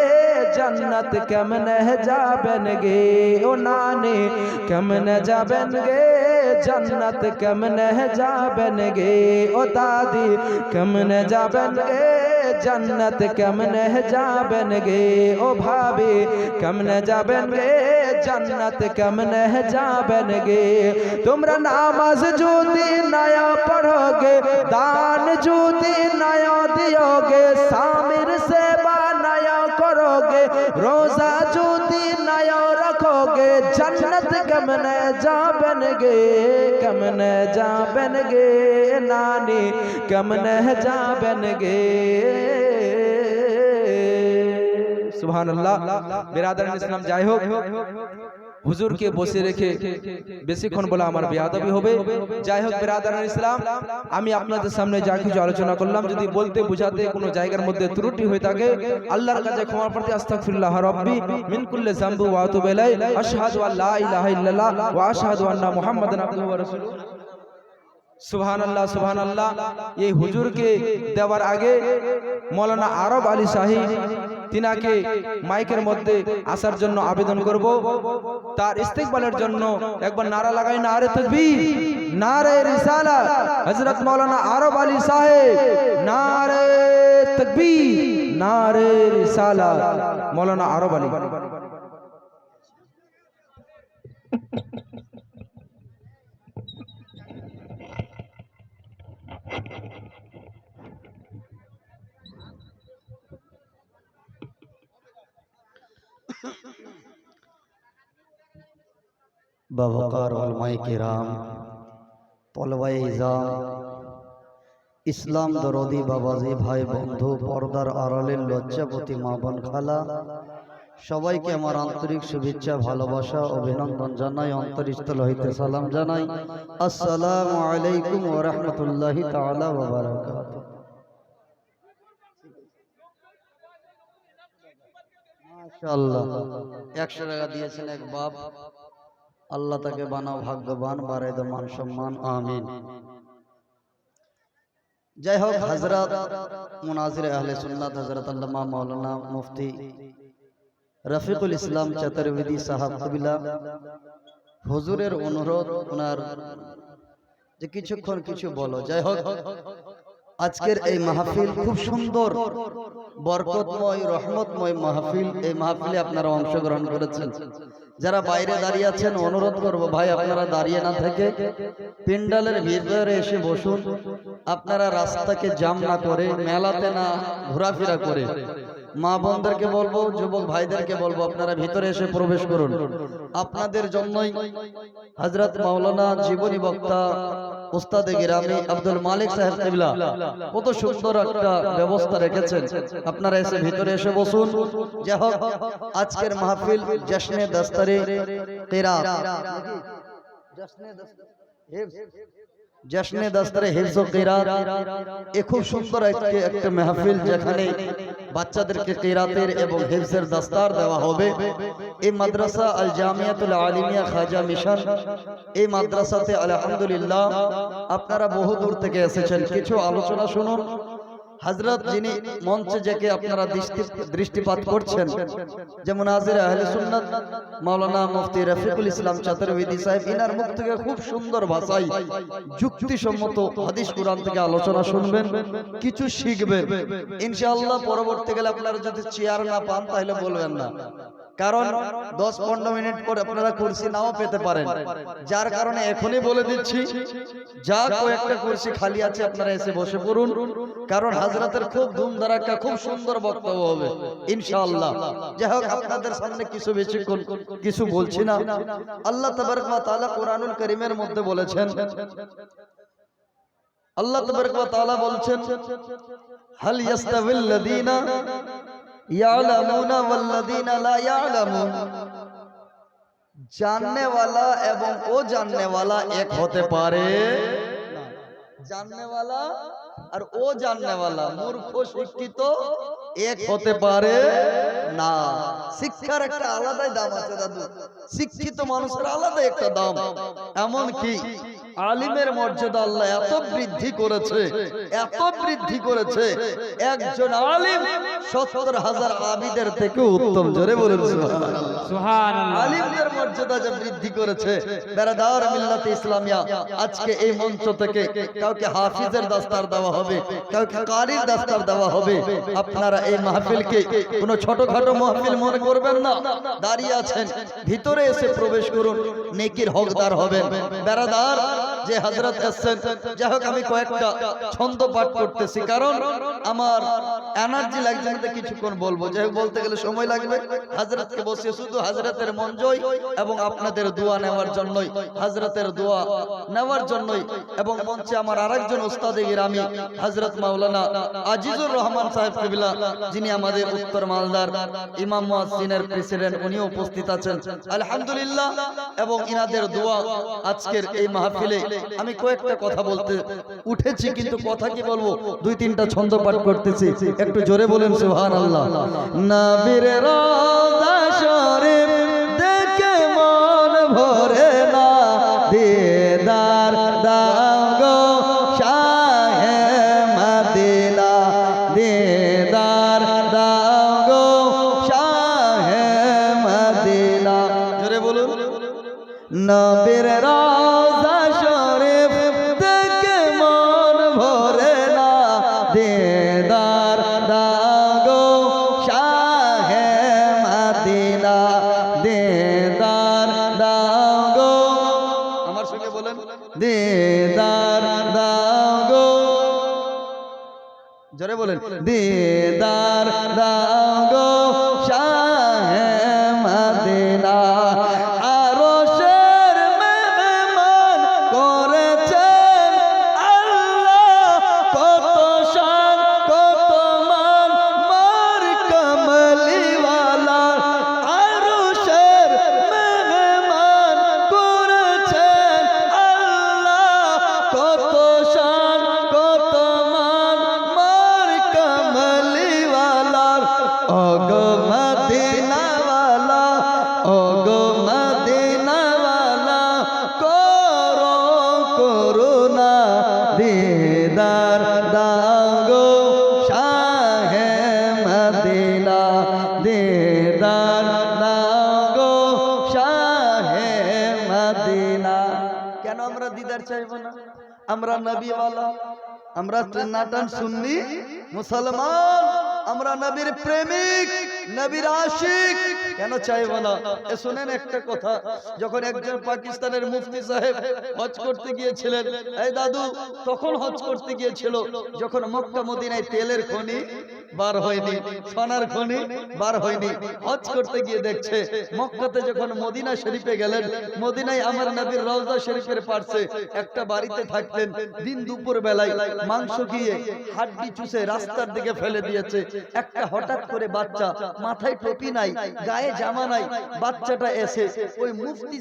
जन्नत कमने जाबन गे ओ नानी कमने जाबन गे जन्नत कमने जाबन गे ओ दादी कमने जाबन गे जन्नत कमने जाबन गे ओ भाभी कमने जाबन गे जन्नत कमने जाबन गे तुमरा नामाज जूती नया पढ़ोगे दान जूती नया दियोगे सामिर सेवा नया करोगे रोजा जूती नया रखोगे जन्नत कमने जाबन गे कमने जाबन गे नानी कमने जाबन गे सुभान अल्लाह बिरादर इस्लाम जाय हो হুজুরকে বসে রেখে বেশিক্ষণ বলা আমার বেয়াদবি হবে। যাই হোক বিরাদারান ইসলাম, আমি আপনাদের সামনে যা কিছু আলোচনা করলাম যদি বলতে বুঝাতে কোনো জায়গার মধ্যে ত্রুটি হয়ে থাকে আল্লাহর কাছে ক্ষমা প্রার্থী, আস্তাগফিরুল্লাহ রাব্বি মিন কুল্লি যামবি ওয়া আতুবু ইলাইহি, আশহাদু আল্লা ইলাহা ইল্লাল্লাহ ওয়া আশহাদু আন্না মুহাম্মাদান আবদুহু ওয়া রাসূলুহু। সুবহানাল্লাহ সুবহানাল্লাহ। এই হুজুরকে দেওয়ার আগে মৌলানা আরব আলী শাহী তিনাকে মাইকের মধ্যে আসার জন্য আবেদন করব। তার ইস্তেকবালের জন্য একবার নারা লাগাই, নারে তাকবীর, নারে রিসালাত, হযরত মৌলানা আরব আলী সাহেব, নারে তাকবীর, নারে রিসালাত, মৌলানা আরব আলী।
বাবকার উলামায়ে কিরাম, তলবায়ে ইজাম, ইসলাম দরদি বাবাজি, ভাই বন্ধু, পর্দার আড়ালের লজ্জাপতি মা বোন খালা, সবাইকে আমার আন্তরিক শুভেচ্ছা ভালোবাসা অভিনন্দন জানাই, অন্তরস্থল হইতে সালাম জানাই। আসসালামু আলাইকুম ওয়া রাহমাতুল্লাহি তাআলা ওয়া বারাকাতুহু। মাশাআল্লাহ 100 টাকা দিয়েছেন এক বাপ, আল্লাহ তাকে বানাও ভাগ্যবান, বাড়ায় দাও মান সম্মান, আমিন। যাই হোক, হযরত মুনাজির আহলে সুন্নাত হযরত আল্লামা মাওলানা মুফতি রফিকুল ইসলাম চতুর্বেদী সাহেব কবিলা হুজুরের অনুরোধ ওনার যে কিছুক্ষণ কিছু বলো। যাই হোক, আজকের এই মাহফিল খুব সুন্দর, বরকতময়, রহমতময় মাহফিল। এই মাহফিলে আপনারা অংশগ্রহণ করেছেন। যারা বাইরে দাঁড়িয়ে আছেন অনুরোধ করব ভাই আপনারা দাঁড়িয়ে না থেকে প্যান্ডেলের ভিতরে এসে বসুন। আপনারা রাস্তাকে জাম না করে, মেলাতে না ঘোরাফেরা করে, মা বোনদেরকে বলবো, যুবক ভাইদেরকে বলবো আপনারা ভিতরে এসে প্রবেশ করুন। আপনাদের জন্যই হযরত মাওলানা জীবনী বক্তা উস্তাদে গিরামি আব্দুল মালিক সাহেব কিবলা কত সুন্দর একটা ব্যবস্থা রেখেছেন। আপনারা এসে ভিতরে এসে বসুন। যাই হোক, আজকের মাহফিল জশ্নে দস্তরে কিরাত, জশ্নে দস্তরে হিফজ ও কিরাত, এ খুব সুন্দর একটা মাহফিল যেখানে বাচ্চাদেরকে কিরাতের এবং হিফজের দস্তার দেওয়া হবে। এই মাদ্রাসা আল জামিয়াতুল আলিমিয়া খাজা মিশন, এই মাদ্রাসাতে আলহামদুলিল্লাহ আপনারা বহু দূর থেকে এসেছেন। কিছু আলোচনা শুনুন। হযরত যিনি মঞ্চে যাকে আপনারা দৃষ্টিপাত করছেন, যে মুনাজির আহলে সুন্নাত মাওলানা মুফতি রফিকুল ইসলাম চতুর্বেদী সাহেব, ইনার মুখ থেকে খুব সুন্দর ভাষায় যুক্তিসম্মত হাদিস কুরআন থেকে আলোচনা শুনবেন, কিছু শিখবেন ইনশাআল্লাহ। পরবর্তীকালে আপনারা যদি চেয়ার না পান তাহলে বলবেন না, কারণ 10-15 মিনিট পর আপনারা কুরসি নাও পেতে পারেন। যার কারণে এখনই বলে দিচ্ছি, যা কয়েকটা কুরসি খালি আছে আপনারা এসে বসে পড়ুন, কারণ হযরতের খুব ধুমধারাক্কা খুব সুন্দর বক্তব্য হবে ইনশাআল্লাহ। যাই হোক, আপনাদের সামনে কিছু বলছি না। আল্লাহ তাবারক ওয়া তাআলা কোরআনুল কারীমের মধ্যে বলেছেন, আল্লাহ তাবারক ওয়া তাআলা বলছেন, হাল ইয়াস্তাবিল লাযীনা ইয়ালামুনা ওয়াল্লাযীনা লা ইয়ালামুন, জাননে वाला এবং ও জাননে वाला এক হতে পারে? জাননেওয়ালা আর ও জাননেওয়ালা, মূর্খ শিক্ষিত এক হতে পারে না। শিক্ষার একটা আলাদাই দাম আছে দাদু, শিক্ষিত মানুষের আলাদা একটা দাম। এমন কি আলিমের মর্যাদা আল্লাহ এত বৃদ্ধি করেছে, এত বৃদ্ধি করেছে, একজন আলিম 70,000 আবিদের থেকে উত্তম। জোরে বলুন সুবহানাল্লাহ।
সুবহানাল্লাহ।
আলিমদের মর্যাদা যে বৃদ্ধি করেছে। বেরাদার মিল্লাতে ইসলামিয়া, আজকে এই মঞ্চ থেকে কাউকে হাফিজের দাস্তার দেওয়া হবে, কাউকে কারির দাস্তার দেওয়া হবে। আপনারা এই মাহফিলকে কোনো ছোটখাটো মাহফিল মনে করবেন না। দাঁড়িয়ে আছেন, ভিতরে এসে প্রবেশ করুন, নেকির হকদার হবেন। বেরাদার যে হযরত এসেছেন, যাই হোক আমি কয়েকটা ছন্দ পাঠ করতেছি, কারণ আমার এনার্জি লাগছে না, কিছুক্ষণ বলবো। যাই হোক বলতে গেলে সময় লাগবে। হযরতকে বসিয়ে শুধু হযরতের মন জয় এবং আপনাদের দোয়া নেওয়ার জন্যই, হযরতের দোয়া নেওয়ার জন্যই। এবং মঞ্চে আমার আরেকজন উস্তাদে গিরামি হযরত মাওলানা আজিজুর রহমান সাহেব কিবলা, যিনি আমাদের উত্তর মালদার ইমাম মুয়াজ্জিনের প্রেসিডেন্ট, উনিও উপস্থিত আছেন আলহামদুলিল্লাহ। এবং ইনাদের দোয়া আজকের এই মাহফিলে আমি কয়েকটা কথা বলতে উঠেছি, কিন্তু কথা কি বলবো, 2-3টা ছন্দ পাঠ করতেছি, একটু জোরে বলেন সুবহানাল্লাহ। নবীর রওজা শরীফ দেখে মন ভরে না, দিদার দাও গো শাহে মদিনা, দিদার দাও গো শাহে মদিনা। জোরে বলুন। নবীর রওজা শরীফ দেখে মন ভরে না, দিদার দাও গো শাহে মদিনা, দিদার দাও গো, আমার সঙ্গে বলেন, দিদার দাও গো, জোরে বলেন, দিদার দাও গো শাহে মদিনা। আরশের মেহমান করেছেন আল্লাহ, কত শান কত মান মার কমলিওয়ালা। আরশের মেহমান করেছেন আল্লাহ, কত শান কত মান মার কমলিওয়ালা। ওগো মদিনাওয়ালা, ওগো মদিনাওয়ালা, করো করুণা, দিদার দাও গো শাহে মদিনা, দিদার দাও গো শাহে মদিনা। কেন আমরা দিদার চাইবো না? আমরা নবীওয়ালা, আমরা নাটান সুন্নি মুসলমান, আমরা নবীর প্রেমিক, নবীর আশিক, কেন চাইবো না? এ শুনেন একটা কথা, যখন একজন পাকিস্তানের মুফতি সাহেব হজ করতে গিয়েছিলেন, এই দাদু তখন হজ করতে গিয়েছিল যখন মক্কা মদিনায় তেলের খনি বার হয়নি, সোনার খনি বার হয়নি। হজ করতে গিয়ে দেখছে মক্কাতে যখন মদিনা শরীফে গেলেন, মদিনায় আমার নবীর রওজা শরীফের পাশে একটা বাড়িতে থাকতেন, দিন দুপুর বেলায় মাংস খেয়ে হাড্ডি চুষে রাস্তার দিকে ফেলে দিয়েছে। একটা হঠাৎ করে বাচ্চা, মাথায় টুপি নাই, গায়ে জামা নাই, বাচ্চাটা এসে ওই মুফতি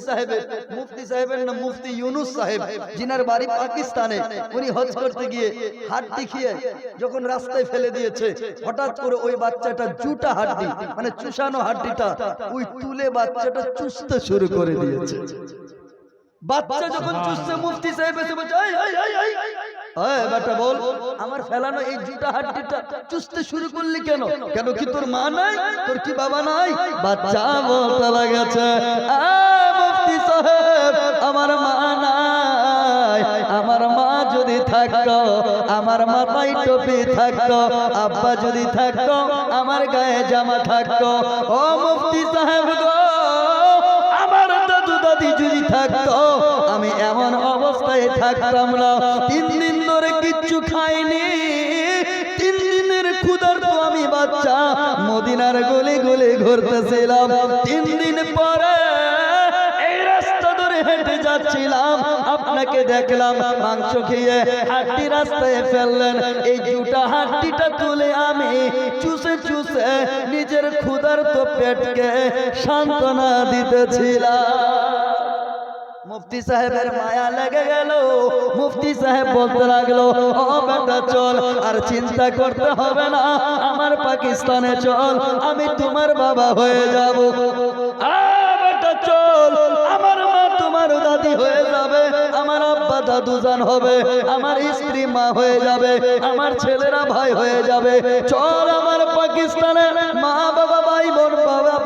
সাহেবের নাম মুফতি ইউনুস সাহেব, জিনার বাড়ি পাকিস্তানে, উনি হজ করতে গিয়ে হাড্ডি খেয়ে যখন রাস্তায় ফেলে দিয়েছে, হঠাৎ করে ওই বাচ্চাটা জুটা হাড্ডি মানে চুষানো হাড্ডিটা ওই তুলে বাচ্চাটা চুষতে শুরু করে দিয়েছে। বাচ্চা যখন চুষছে, মুফতি সাহেব এসে বলছে, এই বেটা বল, আমার ফেলানো এই জুটা হাড্ডিটা চুষতে শুরু করলি কেন? কেন কি তোর মা নাই, তোর কি বাবা নাই? বাচ্চা বলতে লাগেছে, মুফতি সাহেব আমার মা নাই, আমার মা যদি থাকতো, আমার মাথায় টুপি থাকতো, আব্বা যদি থাকতো, আমার গায়ে জামা থাকতো। ও মুফতি সাহেব গো, আমার দাদু দাদি যদি থাকতো, আমি এমন অবস্থায় থাকতাম না। 3 দিন ধরে কিচ্ছু খাইনি, 3 দিনের ক্ষুধার্ত আমি বাচ্চা মদিনার গলি গলি ঘুরতেছিলাম। 3 দিন পরে এই রাস্তা ধরে হেঁটে যাচ্ছিলাম, আপনাকে দেখলাম মাংস খেয়ে হাড্ডি রাস্তায় ফেললেন, এই জুটা হাড্ডিটা তুলে আমি চুষে চুষে নিজের ক্ষুধার্ত পেটকে সান্ত্বনা দিতেছিলাম। মুফতি সাহেবের মায়া লেগে গেল। মুফতি সাহেব বলতে লাগলো, ও বেটা চল, আর চিন্তা করতে হবে না, আমার পাকিস্তানে চল, আমি তোমার বাবা হয়ে যাব। বেটা চল, আমার মা তোমার দাদি হয়ে যাবে, আমার আব্বা দাদু জান হবে, আমার স্ত্রী মা হয়ে যাবে, আমার ছেলেরা ভাই হয়ে যাবে। চল, আমার পাকিস্তানে মা বাবা ভাই বোন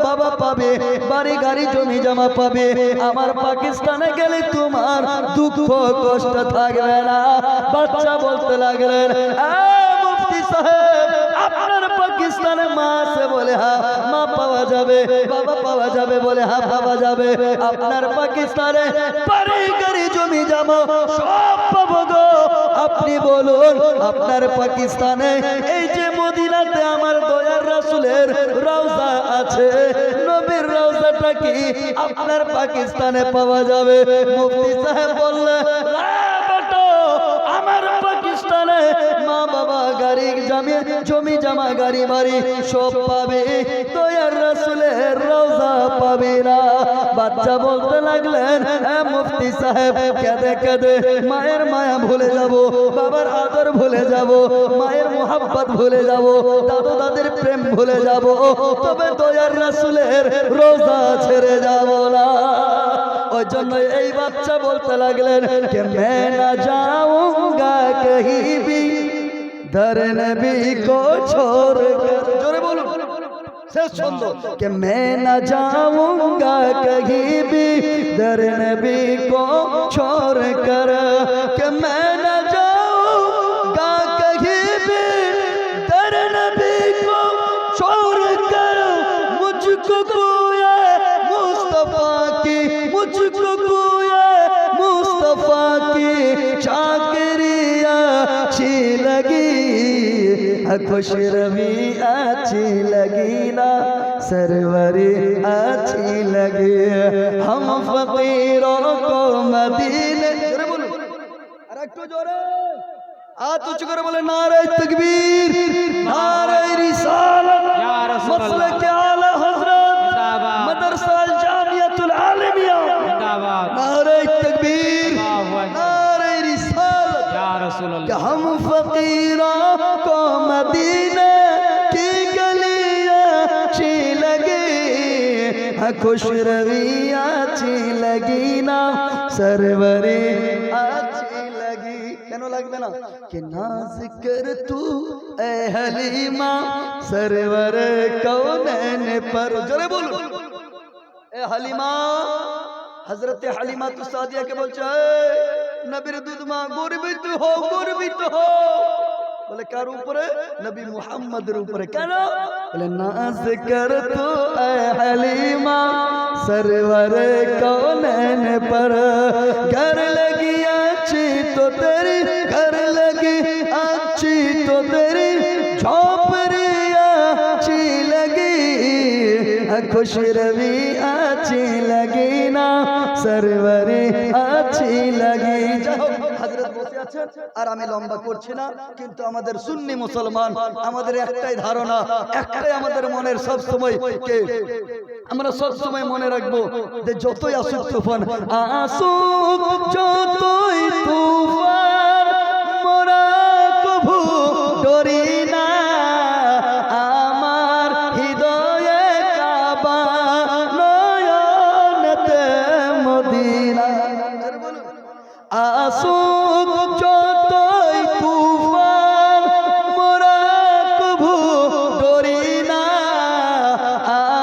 বাবা পাবে, বাড়ি গাড়ি জমি জমা পাবে। আমার পাকিস্তানে গেলে তোমার দুঃখ কষ্ট থাকবে না। বাচ্চা বলতে লাগলেন, মুফতি সাহেব, আপনার পাকিস্তানে মা আছে বলে হ্যাঁ মা পাওয়া যাবে, বাবা পাওয়া যাবে বলে হ্যাঁ পাওয়া যাবে। আপনার পাকিস্তানে বাড়ি গাড়ি জমি জমা সব পাবো গো। আপনি বলুন, আপনার পাকিস্তানে এই যে মদিনাতে আমার দয়ার রাসূলের রওজা আছে, নবীর রওজাটা কি আপনার পাকিস্তানে পাওয়া যাবে? মুফতি সাহেব বললেন, আমার পাকিস্তানে মা বাবা গাড়ি জমি জমা গাড়ি বাড়ি সব পাবে, দয়ার রাসূলের রওজা পাবে না। বাচ্চা বলতে লাগলেন, মুফতি সাহেব, কেঁদে কেঁদে মায়ের মায়া ভুলে যাব, বাবার আদর ভুলে যাব, মায়ের মোহাব্বত ভুলে যাব, দাদু দাদির প্রেম ভুলে যাব, তবে দয়ার রাসূলের রওজা ছেড়ে যাব না। ওই জন্য এই বাচ্চা বলতে লাগলেন कि मैं ना जाऊंगा कहीं भी दर नबी को छोड़ कर। जोरे बोलो, शेष छंद, कि मैं ना जाऊंगा कहीं भी दर नबी को छोड़ कर, कि मैं ना जाऊंगा कहीं भी दर नबी को छोड़ कर, मुझको कोया मुस्तफा की, मुझको कोया मुस्तफा की चाकरिया अच्छी लगी, खुश रवी अच्छी लगी ना, सरवरी अच्छी लगी, हम फकीरों को मदीने। जोरे बोलो, अरे एकटू जोरे हाथ उच्च करे बोले, नारे तकबीर, नारे रिसालत, मसलक आला हजरत, मदरसा जामियातुल आलिमिया, नारे तकबीर, नारे रिसालत, कि हम फकीरों को मदीने की गलियां अच्छी लगी, खुश रवियां अच्छी लगी ना, सरवरी अच्छी लगी। কেন লাগবে না? कि नाज कर तू ए हलीमा सरवर कौनैन पर। जोरे बोलो, ए हलीमा, हजरत हलीमा तू सादिया के बोलছে, নবীর দুধ মা, গর্বিত হো। বলে কার উপরে? নবী মুহাম্মদের উপরে। কেন? বলে নাজ কর তু এ হলীমা सरवर कौनैन पर, घर लगी अच्छी तो तेरी, घर लगी अच्छी तो तेरी झोपड़ियां अच्छी लगी, खुश रवी अच्छी लगी ना, सरवरी अच्छी लगी। जाओ, हजरत বসে আছেন আর আমি লম্বা করছি না, কিন্তু আমাদের সুন্নি মুসলমান, আমাদের একটাই ধারণা, একটাই আমাদের মনের সব সময় কে আমরা সব সময় মনে রাখবো যে যতই আসুক তুফান, আসুক যতই তুফান, মোরা কভু ডরি না, আমার হৃদয়ে কাবা, নয়নেতে মদিনা। আসুক যতই তুফান, মোরা কভু ডরি না,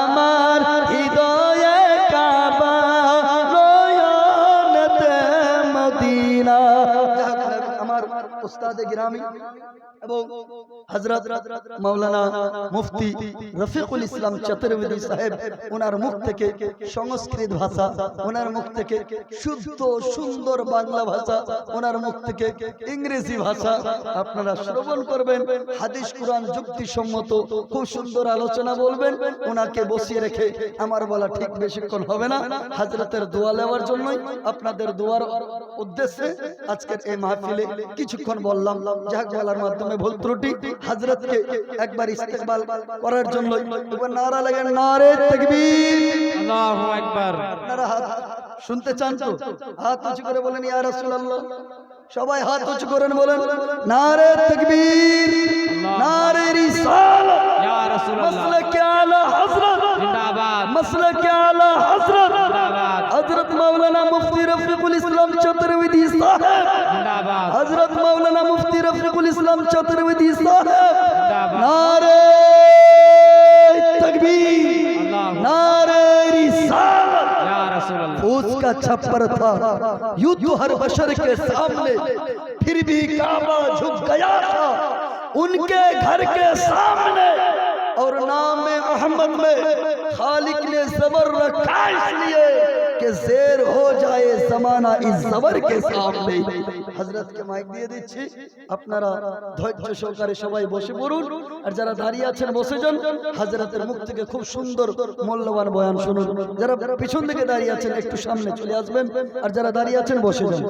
আমার হৃদয়ে কাবা, নয়নেতে মদিনা। আমার উস্তাদে গিরামি এবং হযরত মাওলানা মুফতি রফিকুল ইসলাম চতুর্বেদী সাহেব, ওনার মুখ থেকে সংস্কৃত ভাষা, ওনার মুখ থেকে শুদ্ধ সুন্দর বাংলা ভাষা, ওনার মুখ থেকে ইংরেজি ভাষা আপনারা শ্রবণ করবেন। হাদিস কুরআন যুক্তিসম্মত খুব সুন্দর আলোচনা বলবেন। ওনাকে বসিয়ে রেখে আমার বলা ঠিক বেশিক্ষণ হবে না। হযরতের দোয়া নেওয়ার জন্যই, আপনাদের দোয়ার উদ্দেশ্যে আজকের এই মাহফিলে কিছুক্ষণ বললাম। যাক বলার মাধ্যমে ভুল ত্রুটি, হযরতকে একবার ইস্তেকবাল করার জন্য নারা লাগেন, নারে তাকবীর, আল্লাহু আকবার, নারা হাত শুনতে চান তো? হাত উঁচু করে বলেন ইয়া রাসূলুল্লাহ। সবাই হাত উঁচু করেন, বলেন নারে তাকবীর, নারে রিসালাত,
ইয়া রাসূলুল্লাহ
মাসলাকে আলা হযরত,
জিন্দাবাদ
মাসলাকে আলা হযরত,
জিন্দাবাদ
হযরত মাওলানা মুফতি রফিকুল ইসলাম চতুর্বেদী সাহেব,
জিন্দাবাদ
হযরত মাওলানা মুফতি রফিকুল ইসলাম চতুর্বেদী সাহেব,
জিন্দাবাদ
नारे तकबीर, नारे रिसालत।
या रसूलल्लाह
फूस का छप्पर था युद्ध हर बशर के सामने, फिर भी काबा झुक गया था उनके घर के सामने। और नाम अहमद में खालिक ने जबर रखा इसलिए कि शेर हो जाए जमाना इस जबर के सामने। हजरत के माइक দিয়ে দিচ্ছি, আপনারা ধৈর্য সহকারে সবাই বসে পড়ুন, আর যারা দাঁড়িয়ে আছেন বসে যান। হযরতের মুখ থেকে খুব সুন্দর মূল্যবান বয়ান শুনুন। যারা পিছন দিকে দাঁড়িয়ে আছেন একটু সামনে চলে আসবেন, আর যারা দাঁড়িয়ে আছেন বসে যান।